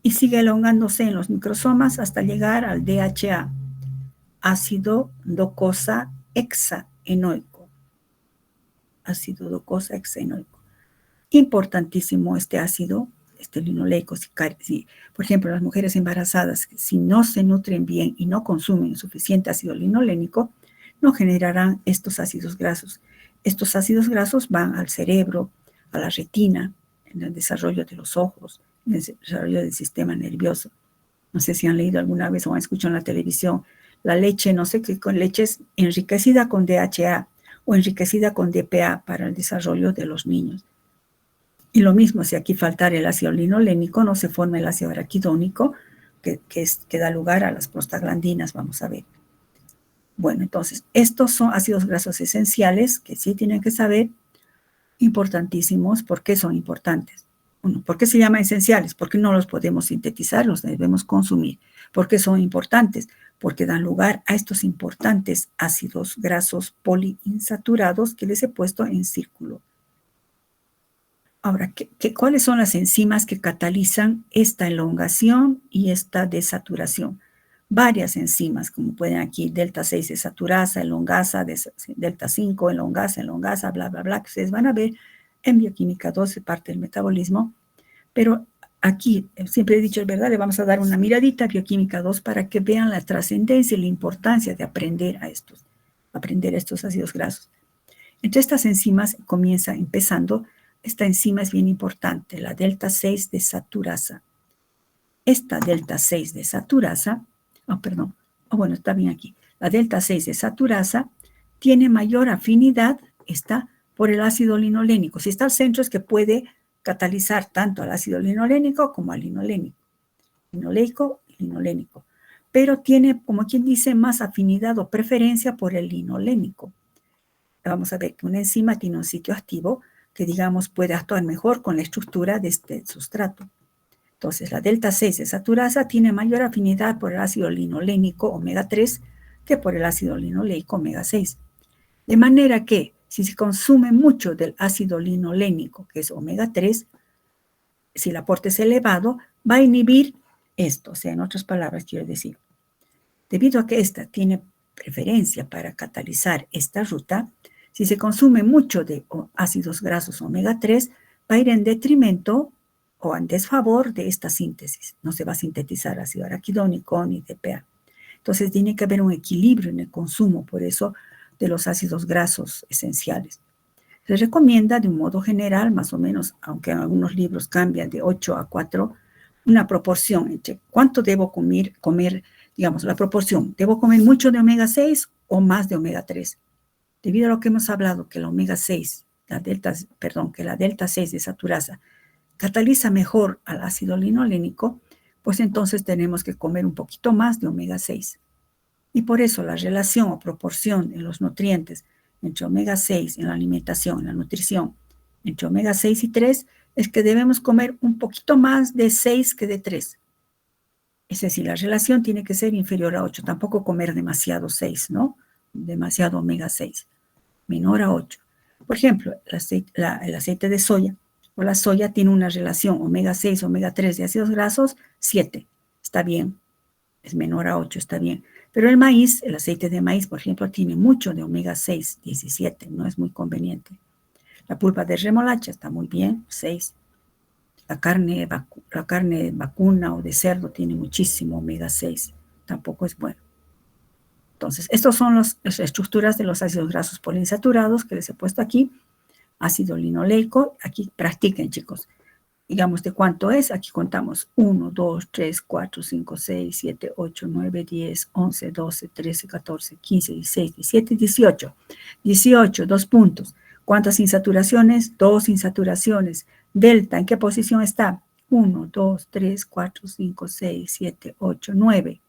Y sigue elongándose en los microsomas hasta llegar al DHA, ácido docosahexaenoico. Ácido docosahexaenoico. Importantísimo este ácido, este linoleico. Si, por ejemplo, las mujeres embarazadas, si no se nutren bien y no consumen suficiente ácido linolénico, no generarán estos ácidos grasos. Estos ácidos grasos van al cerebro, a la retina, en el desarrollo de los ojos, en el desarrollo del sistema nervioso. No sé si han leído alguna vez o han escuchado en la televisión la leche, no sé qué, con leche es enriquecida con DHA o enriquecida con DPA para el desarrollo de los niños. Y lo mismo, si aquí faltara el ácido linolénico, no se forma el ácido araquidónico, que da lugar a las prostaglandinas, vamos a ver. Bueno, entonces, estos son ácidos grasos esenciales que sí tienen que saber, importantísimos. ¿Por qué son importantes? Bueno, ¿por qué se llaman esenciales? Porque no los podemos sintetizar, los debemos consumir. ¿Por qué son importantes? Porque dan lugar a estos importantes ácidos grasos poliinsaturados que les he puesto en círculo. Ahora, ¿cuáles son las enzimas que catalizan esta elongación y esta desaturación? Varias enzimas, como pueden aquí, delta 6 desaturasa, elongasa, delta 5, elongasa, bla, bla, bla, que ustedes van a ver en bioquímica 2, parte del metabolismo. Pero aquí, siempre he dicho, ¿verdad? Le vamos a dar una miradita a bioquímica 2 para que vean la trascendencia y la importancia de aprender estos ácidos grasos. Entre estas enzimas empezando, esta enzima es bien importante, la delta 6 desaturasa. Esta delta 6 desaturasa, está bien aquí. La delta 6 desaturasa tiene mayor afinidad, por el ácido linolénico. Si está al centro es que puede catalizar tanto al ácido linolénico como al linoleico y linolénico. Pero tiene, como quien dice, más afinidad o preferencia por el linolénico. Vamos a ver que una enzima tiene un sitio activo que, digamos, puede actuar mejor con la estructura de este sustrato. Entonces, la delta 6 desaturasa tiene mayor afinidad por el ácido linolénico omega 3 que por el ácido linoleico omega 6. De manera que, si se consume mucho del ácido linolénico, que es omega 3, si el aporte es elevado, va a inhibir esto. O sea, en otras palabras, quiero decir, debido a que esta tiene preferencia para catalizar esta ruta, si se consume mucho de ácidos grasos omega 3, va a ir en detrimento o en desfavor de esta síntesis. No se va a sintetizar ácido araquidónico ni DPA. Entonces tiene que haber un equilibrio en el consumo, por eso, de los ácidos grasos esenciales. Se recomienda de un modo general, más o menos, aunque en algunos libros cambian de 8 a 4, una proporción entre cuánto debo comer, digamos, la proporción. ¿Debo comer mucho de omega 6 o más de omega 3? Debido a lo que hemos hablado, que la omega 6, que la delta 6 desaturasa cataliza mejor al ácido linolénico, pues entonces tenemos que comer un poquito más de omega 6. Y por eso la relación o proporción en los nutrientes entre omega 6 en la alimentación, en la nutrición, entre omega 6 y 3, es que debemos comer un poquito más de 6 que de 3. Es decir, la relación tiene que ser inferior a 8. Tampoco comer demasiado 6, ¿no? Demasiado omega 6. Menor a 8. Por ejemplo, el aceite de soya o la soya tiene una relación omega 6, omega 3 de ácidos grasos, 7. Está bien. Es menor a 8, está bien. Pero el maíz, el aceite de maíz, por ejemplo, tiene mucho de omega 6, 17. No es muy conveniente. La pulpa de remolacha está muy bien, 6. La carne vacuna o de cerdo tiene muchísimo omega 6. Tampoco es bueno. Entonces, estas son las estructuras de los ácidos grasos poliinsaturados que les he puesto aquí. Ácido linoleico. Aquí practiquen, chicos. Digamos de cuánto es. Aquí contamos 1, 2, 3, 4, 5, 6, 7, 8, 9, 10, 11, 12, 13, 14, 15, 16, 17, 18. 18, 2 puntos. ¿Cuántas insaturaciones? 2 insaturaciones. Delta, ¿en qué posición está? 1, 2, 3, 4, 5, 6, 7, 8, 9.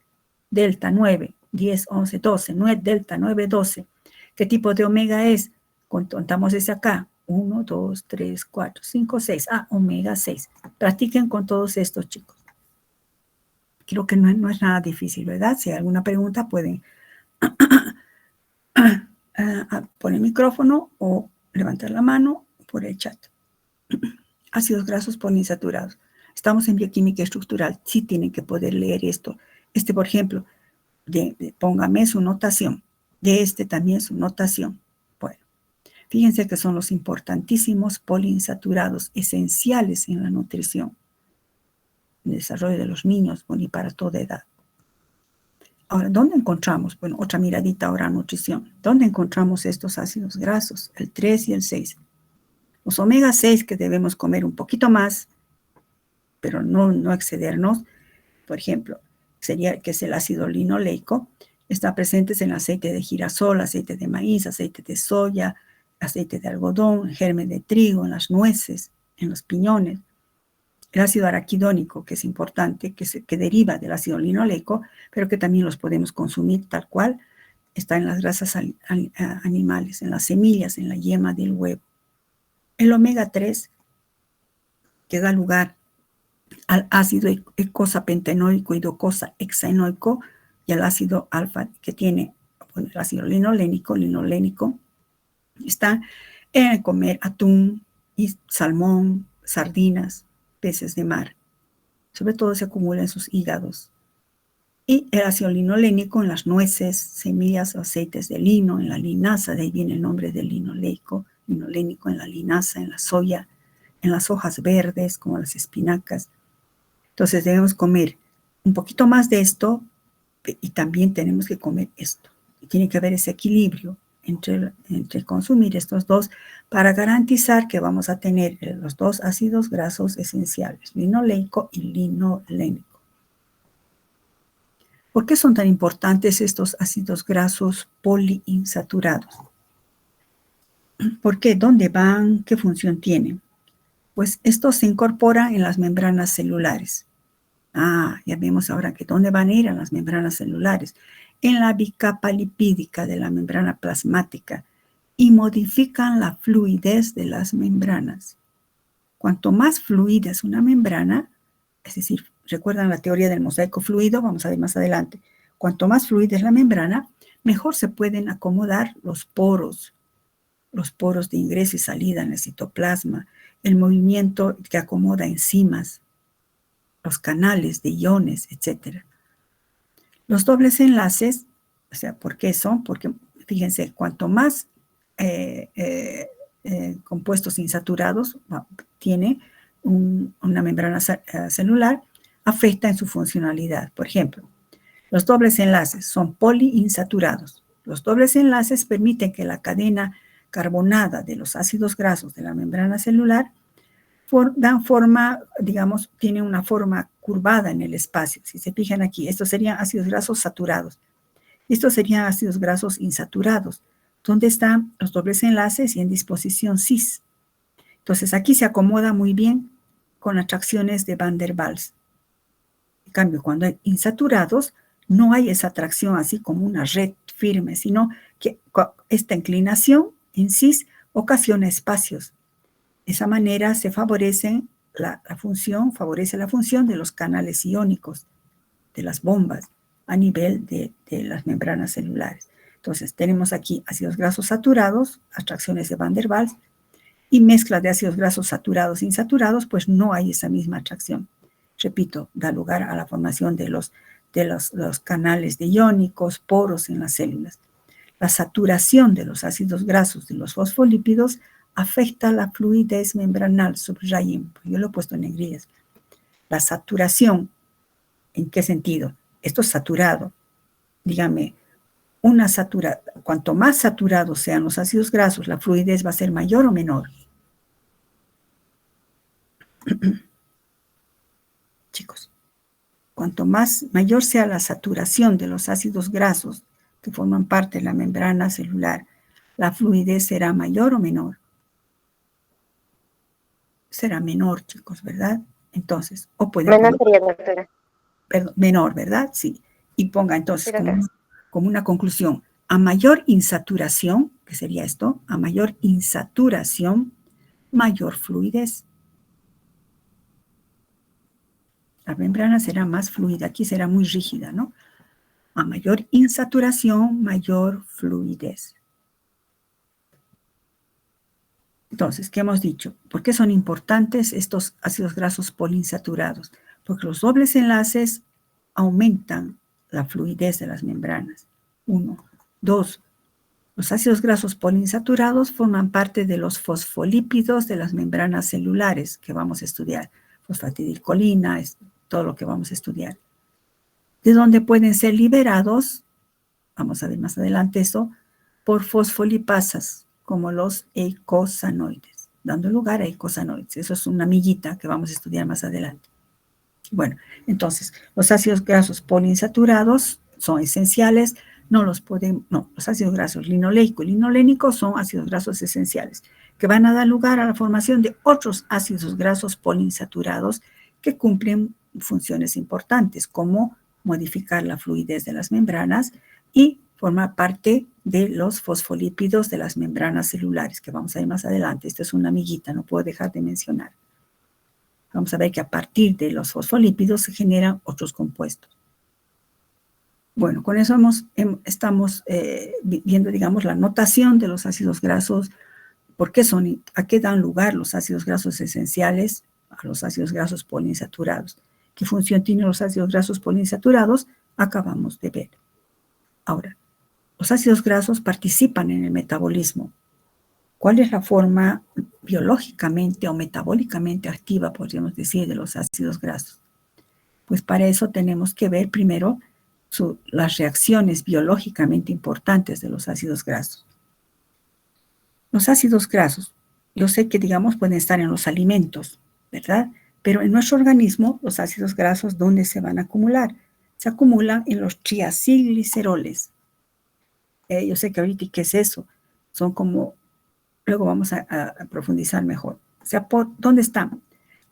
Delta, 9, 10, 11, 12. Delta, 9, 12. ¿Qué tipo de omega es? Contamos desde acá. 1, 2, 3, 4, 5, 6. Ah, omega 6. Practiquen con todos estos, chicos. Creo que no es nada difícil, ¿verdad? Si hay alguna pregunta, pueden poner el micrófono o levantar la mano por el chat. Ácidos grasos poliinsaturados. Estamos en bioquímica estructural. Sí tienen que poder leer esto. Por ejemplo, póngame su notación. De también su notación. Bueno, fíjense que son los importantísimos poliinsaturados esenciales en la nutrición, en el desarrollo de los niños, bueno, y para toda edad. Ahora, ¿dónde encontramos? Bueno, otra miradita ahora a nutrición. ¿Dónde encontramos estos ácidos grasos? El 3 y el 6. Los omega 6 que debemos comer un poquito más, pero no excedernos. Por ejemplo, sería que es el ácido linoleico. Está presente en el aceite de girasol, aceite de maíz, aceite de soya, aceite de algodón, germen de trigo, en las nueces, en los piñones. El ácido araquidónico, que es importante, que deriva del ácido linoleico, pero que también los podemos consumir tal cual, está en las grasas animales, en las semillas, en la yema del huevo. El omega 3, que da lugar al ácido eicosapentaenoico y docosahexaenoico y al ácido alfa, que tiene el ácido linolénico, está en comer atún y salmón, sardinas, peces de mar. Sobre todo se acumula en sus hígados. Y el ácido linolénico en las nueces, semillas o aceites de lino, en la linaza, de ahí viene el nombre del linolénico en la linaza, en la soya, en las hojas verdes como las espinacas. Entonces debemos comer un poquito más de esto y también tenemos que comer esto. Y tiene que haber ese equilibrio entre consumir estos dos para garantizar que vamos a tener los dos ácidos grasos esenciales, linoleico y linolénico. ¿Por qué son tan importantes estos ácidos grasos poliinsaturados? ¿Por qué? ¿Dónde van? ¿Qué función tienen? Pues estos se incorporan en las membranas celulares. Ya vemos ahora que ¿dónde van a ir? A las membranas celulares. En la bicapa lipídica de la membrana plasmática y modifican la fluidez de las membranas. Cuanto más fluida es una membrana, es decir, recuerdan la teoría del mosaico fluido, vamos a ver más adelante. Cuanto más fluida es la membrana, mejor se pueden acomodar los poros de ingreso y salida en el citoplasma, el movimiento que acomoda enzimas, los canales de iones, etc. Los dobles enlaces, o sea, ¿por qué son? Porque, fíjense, cuanto más compuestos insaturados tiene una membrana celular, afecta en su funcionalidad. Por ejemplo, los dobles enlaces son poliinsaturados. Los dobles enlaces permiten que la cadena carbonada de los ácidos grasos de la membrana celular dan forma, digamos, tiene una forma curvada en el espacio. Si se fijan aquí, estos serían ácidos grasos saturados. Estos serían ácidos grasos insaturados, donde están los dobles enlaces y en disposición cis. Entonces, aquí se acomoda muy bien con atracciones de Van der Waals. En cambio, cuando hay insaturados, no hay esa atracción así como una red firme, sino que esta inclinación en cis ocasiona espacios. De esa manera se favorece la función de los canales iónicos, de las bombas, a nivel de las membranas celulares. Entonces, tenemos aquí ácidos grasos saturados, atracciones de Van der Waals, y mezcla de ácidos grasos saturados e insaturados, pues no hay esa misma atracción. Repito, da lugar a la formación de los canales de iónicos, poros en las células. La saturación de los ácidos grasos de los fosfolípidos afecta la fluidez membranal, subrayen, yo lo he puesto en negrillas. La saturación, ¿en qué sentido? Esto es saturado. Dígame, cuanto más saturados sean los ácidos grasos, la fluidez va a ser mayor o menor. Chicos, cuanto mayor sea la saturación de los ácidos grasos que forman parte de la membrana celular, la fluidez será mayor o menor. Será menor, chicos, ¿verdad? Entonces, o puede Menor sería, doctora. Perdón, menor, ¿verdad? Sí. Y ponga entonces Sí, como una conclusión, a mayor insaturación, ¿qué sería esto? A mayor insaturación, mayor fluidez. La membrana será más fluida, aquí será muy rígida, ¿no? A mayor insaturación, mayor fluidez. Entonces, ¿qué hemos dicho? ¿Por qué son importantes estos ácidos grasos poliinsaturados? Porque los dobles enlaces aumentan la fluidez de las membranas. 1. 2. Los ácidos grasos poliinsaturados forman parte de los fosfolípidos de las membranas celulares que vamos a estudiar. Fosfatidilcolina, es todo lo que vamos a estudiar. De donde pueden ser liberados, vamos a ver más adelante eso, por fosfolipasas, como los eicosanoides, dando lugar a eicosanoides. Eso es una miguita que vamos a estudiar más adelante. Bueno, entonces, los ácidos grasos poliinsaturados son esenciales. Los ácidos grasos linoleico y linolénico son ácidos grasos esenciales, que van a dar lugar a la formación de otros ácidos grasos poliinsaturados que cumplen funciones importantes, como modificar la fluidez de las membranas y formar parte de los fosfolípidos de las membranas celulares, que vamos a ver más adelante. Esta es una amiguita, no puedo dejar de mencionar. Vamos a ver que a partir de los fosfolípidos se generan otros compuestos. Bueno, con eso estamos viendo, digamos, la notación de los ácidos grasos, a qué dan lugar los ácidos grasos esenciales, a los ácidos grasos poliinsaturados. ¿Qué función tienen los ácidos grasos poliinsaturados? Acabamos de ver. Ahora, los ácidos grasos participan en el metabolismo. ¿Cuál es la forma biológicamente o metabólicamente activa, podríamos decir, de los ácidos grasos? Pues para eso tenemos que ver primero las reacciones biológicamente importantes de los ácidos grasos. Los ácidos grasos, yo sé que, digamos, pueden estar en los alimentos, ¿verdad? Pero en nuestro organismo, los ácidos grasos, ¿dónde se van a acumular? Se acumulan en los triacilgliceroles. Yo sé que ahorita, ¿qué es eso? Son como, luego vamos a profundizar mejor. O sea, ¿dónde están?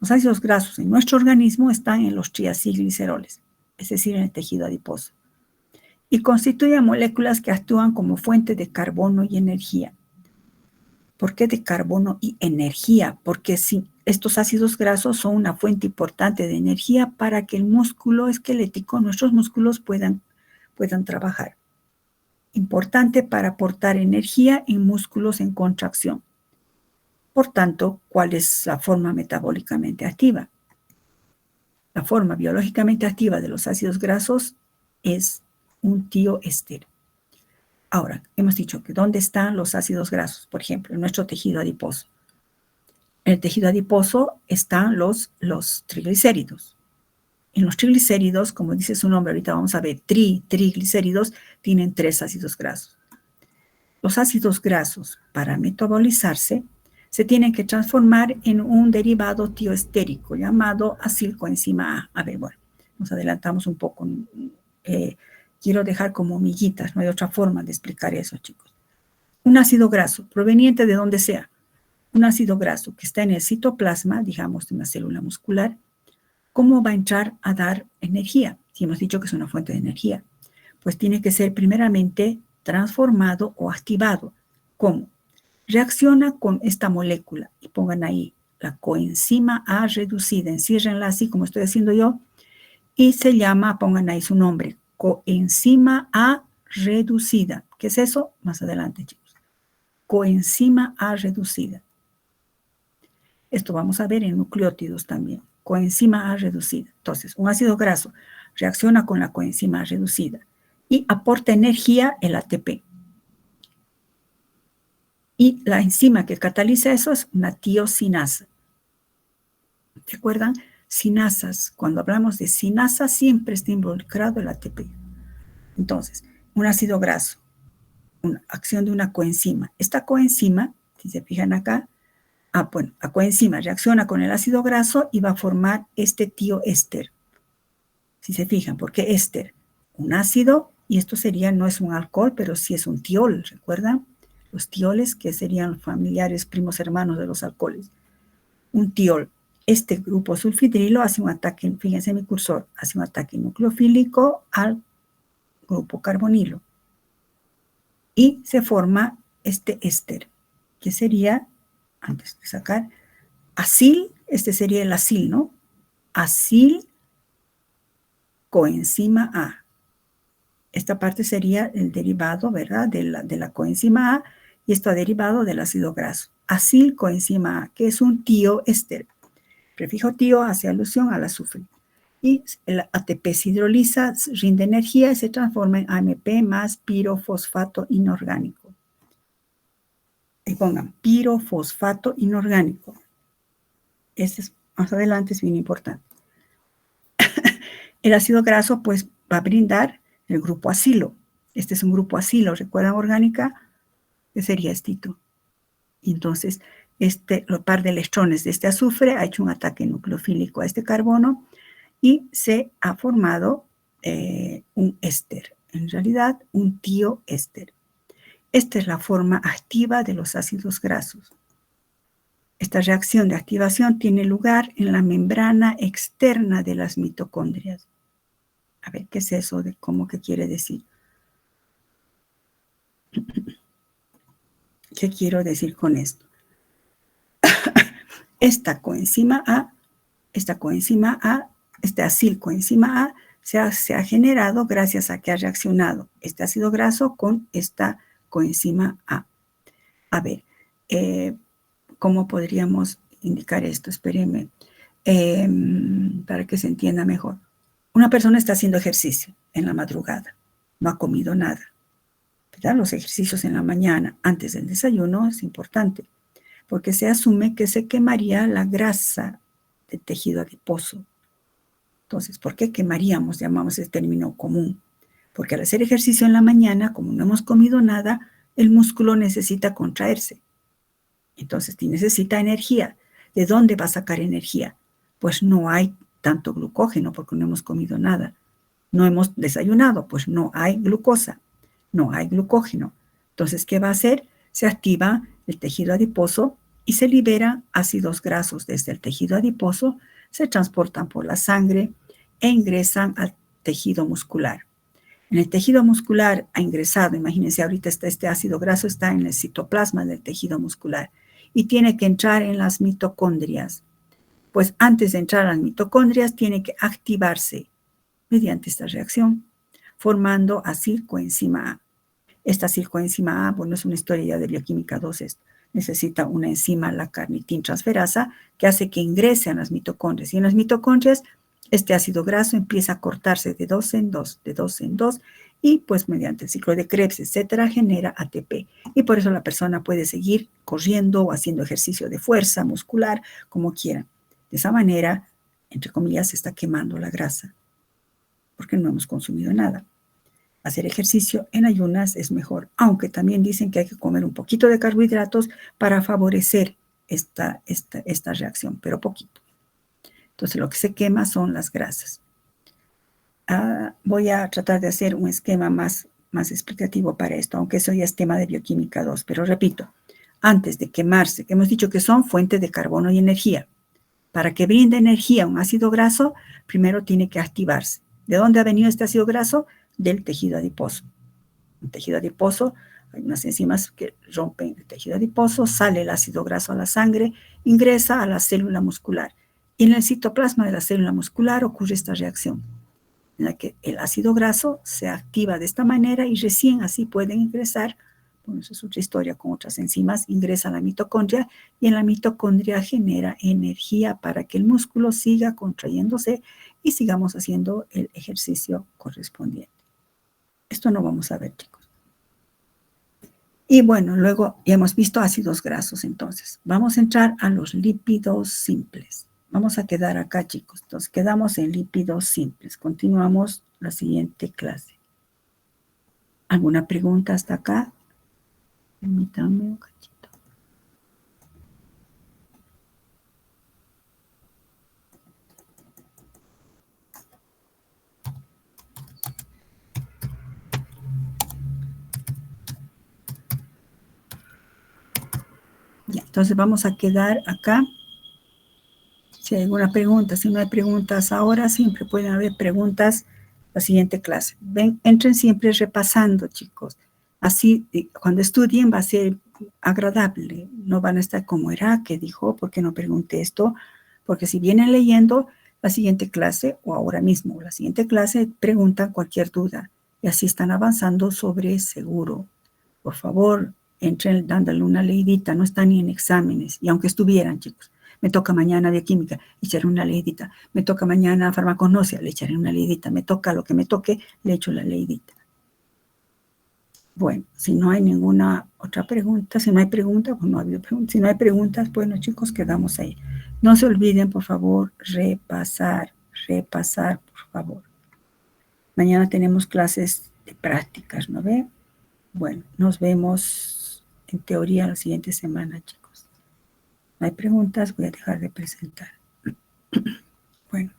Los ácidos grasos en nuestro organismo están en los triacilgliceroles, es decir, en el tejido adiposo, y constituyen moléculas que actúan como fuente de carbono y energía. ¿Por qué de carbono y energía? Porque estos ácidos grasos son una fuente importante de energía para que el músculo esquelético, nuestros músculos, puedan trabajar. Importante para aportar energía en músculos en contracción. Por tanto, ¿cuál es la forma metabólicamente activa? La forma biológicamente activa de los ácidos grasos es un tioéster. Ahora, hemos dicho que ¿dónde están los ácidos grasos? Por ejemplo, en nuestro tejido adiposo. En el tejido adiposo están los triglicéridos. En los triglicéridos, como dice su nombre, ahorita vamos a ver, triglicéridos tienen 3 ácidos grasos. Los ácidos grasos, para metabolizarse, se tienen que transformar en un derivado tioestérico llamado acilcoenzima A. A ver, bueno, nos adelantamos un poco. Quiero dejar como miguitas, no hay otra forma de explicar eso, chicos. Un ácido graso, proveniente de donde sea, un ácido graso que está en el citoplasma, digamos, de una célula muscular, ¿cómo va a entrar a dar energía? Si hemos dicho que es una fuente de energía, pues tiene que ser primeramente transformado o activado. ¿Cómo? reacciona con esta molécula. Y pongan ahí la coenzima A reducida. Enciérrenla así como estoy haciendo yo. Y se llama, pongan ahí su nombre, coenzima A reducida. ¿Qué es eso? Más adelante, chicos. Coenzima A reducida. Esto vamos a ver en nucleótidos también. Coenzima A reducida. Entonces, un ácido graso reacciona con la coenzima A reducida y aporta energía, el ATP. Y la enzima que cataliza eso es una tiosinasa. ¿Se acuerdan? Sinasas. Cuando hablamos de sinasa siempre está involucrado el ATP. Entonces, un ácido graso, una acción de una coenzima. Esta coenzima, si se fijan acá, la coenzima reacciona con el ácido graso y va a formar este tioéster. Si se fijan, porque éster, un ácido, y esto sería, no es un alcohol, pero sí es un tiol, ¿recuerdan? Los tioles, que serían familiares, primos hermanos de los alcoholes. Un tiol. Este grupo sulfidrilo hace un ataque, fíjense mi cursor, hace un ataque nucleofílico al grupo carbonilo. Y se forma este éster, que sería, antes de sacar, acil, este sería el acil, ¿no? Acil coenzima A. Esta parte sería el derivado, ¿verdad? De la coenzima A, y esto derivado del ácido graso. Acil coenzima A, que es un tioéster. Prefijo tio hace alusión al azufre. Y el ATP se hidroliza, rinde energía y se transforma en AMP más pirofosfato inorgánico. Y pongan pirofosfato inorgánico. Este es, más adelante es bien importante. El ácido graso pues va a brindar el grupo acilo. Este es un grupo acilo, ¿recuerdan orgánica? Que sería estito. Y entonces, el par de electrones de este azufre ha hecho un ataque nucleofílico a este carbono y se ha formado un éster. En realidad, un tioéster. Esta es la forma activa de los ácidos grasos. Esta reacción de activación tiene lugar en la membrana externa de las mitocondrias. A ver, ¿qué es eso de cómo que quiere decir? ¿Qué quiero decir con esto? Esta coenzima A, este acilcoenzima A, se ha generado gracias a que ha reaccionado este ácido graso con esta coenzima A. A ver, ¿cómo podríamos indicar esto? Espérenme, para que se entienda mejor. Una persona está haciendo ejercicio en la madrugada, no ha comido nada, ¿verdad? Los ejercicios en la mañana, antes del desayuno, es importante, porque se asume que se quemaría la grasa del tejido adiposo. Entonces, ¿por qué quemaríamos? Llamamos el término común. Porque al hacer ejercicio en la mañana, como no hemos comido nada, el músculo necesita contraerse. Entonces, necesita energía. ¿De dónde va a sacar energía? Pues no hay tanto glucógeno porque no hemos comido nada. No hemos desayunado, pues no hay glucosa, no hay glucógeno. Entonces, ¿qué va a hacer? Se activa el tejido adiposo y se liberan ácidos grasos desde el tejido adiposo, se transportan por la sangre e ingresan al tejido muscular. En el tejido muscular ha ingresado, imagínense ahorita este ácido graso está en el citoplasma del tejido muscular y tiene que entrar en las mitocondrias. Pues antes de entrar a las mitocondrias tiene que activarse mediante esta reacción, formando acilcoenzima A. Esta acilcoenzima A, bueno, es una historia ya de bioquímica 2 esto. Necesita una enzima, la carnitintransferasa, que hace que ingrese a las mitocondrias. Y en las mitocondrias, este ácido graso empieza a cortarse de 2 en 2, de 2 en 2, y pues mediante el ciclo de Krebs, etcétera, genera ATP. Y por eso la persona puede seguir corriendo o haciendo ejercicio de fuerza muscular, como quiera. De esa manera, entre comillas, se está quemando la grasa, porque no hemos consumido nada. Hacer ejercicio en ayunas es mejor, aunque también dicen que hay que comer un poquito de carbohidratos para favorecer esta reacción, pero poquito. Entonces, lo que se quema son las grasas. Voy a tratar de hacer un esquema más explicativo para esto, aunque eso ya es tema de bioquímica 2, pero repito, antes de quemarse, hemos dicho que son fuentes de carbono y energía. Para que brinde energía a un ácido graso, primero tiene que activarse. ¿De dónde ha venido este ácido graso? Del tejido adiposo. El tejido adiposo Hay unas enzimas que rompen el tejido adiposo, sale el ácido graso a la sangre, ingresa a la célula muscular. Y en el citoplasma de la célula muscular ocurre esta reacción, en la que el ácido graso se activa de esta manera y recién así pueden ingresar, bueno, eso es otra historia con otras enzimas, ingresa a la mitocondria y en la mitocondria genera energía para que el músculo siga contrayéndose y sigamos haciendo el ejercicio correspondiente. Esto no vamos a ver, chicos. Y bueno, luego ya hemos visto ácidos grasos, entonces vamos a entrar a los lípidos simples. Vamos a quedar acá, chicos. Entonces, quedamos en lípidos simples. Continuamos la siguiente clase. ¿Alguna pregunta hasta acá? Permítanme un cachito. Ya, entonces vamos a quedar acá. Si hay alguna pregunta, si no hay preguntas ahora, siempre pueden haber preguntas la siguiente clase. Ven, entren siempre repasando, chicos. Así, cuando estudien va a ser agradable. No van a estar como era, que dijo, ¿por qué no pregunté esto? Porque si vienen leyendo la siguiente clase o ahora mismo, la siguiente clase, preguntan cualquier duda. Y así están avanzando sobre seguro. Por favor, entren dándole una leidita. No están ni en exámenes. Y aunque estuvieran, chicos. Me toca mañana bioquímica, le echaré una leidita. Me toca mañana farmacognosia, le echaré una leidita. Me toca lo que me toque, le echo la leidita. Bueno, si no hay ninguna otra pregunta, si no hay preguntas, pues no ha habido preguntas. Si no hay preguntas, bueno, chicos, quedamos ahí. No se olviden, por favor, repasar, por favor. Mañana tenemos clases de prácticas, ¿no ve? Bueno, nos vemos en teoría la siguiente semana, chicos. No hay preguntas, voy a dejar de presentar. Bueno,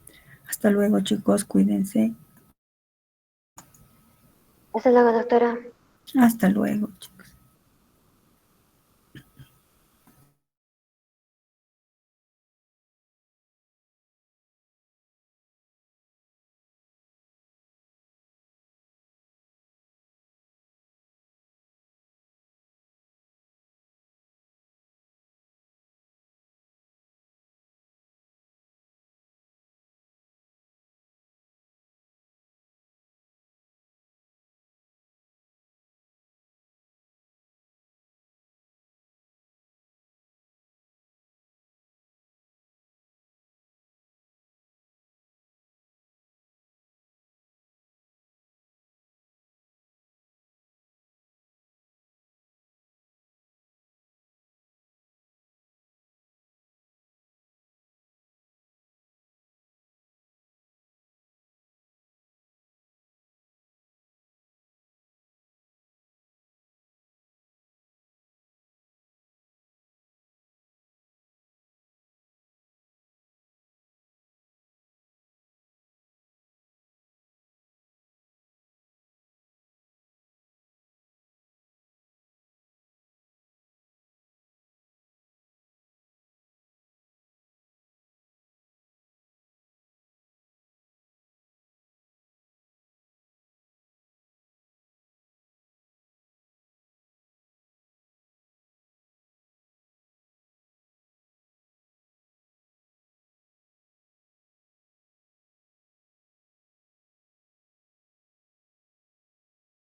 hasta luego, chicos, cuídense. Hasta luego, doctora. Hasta luego.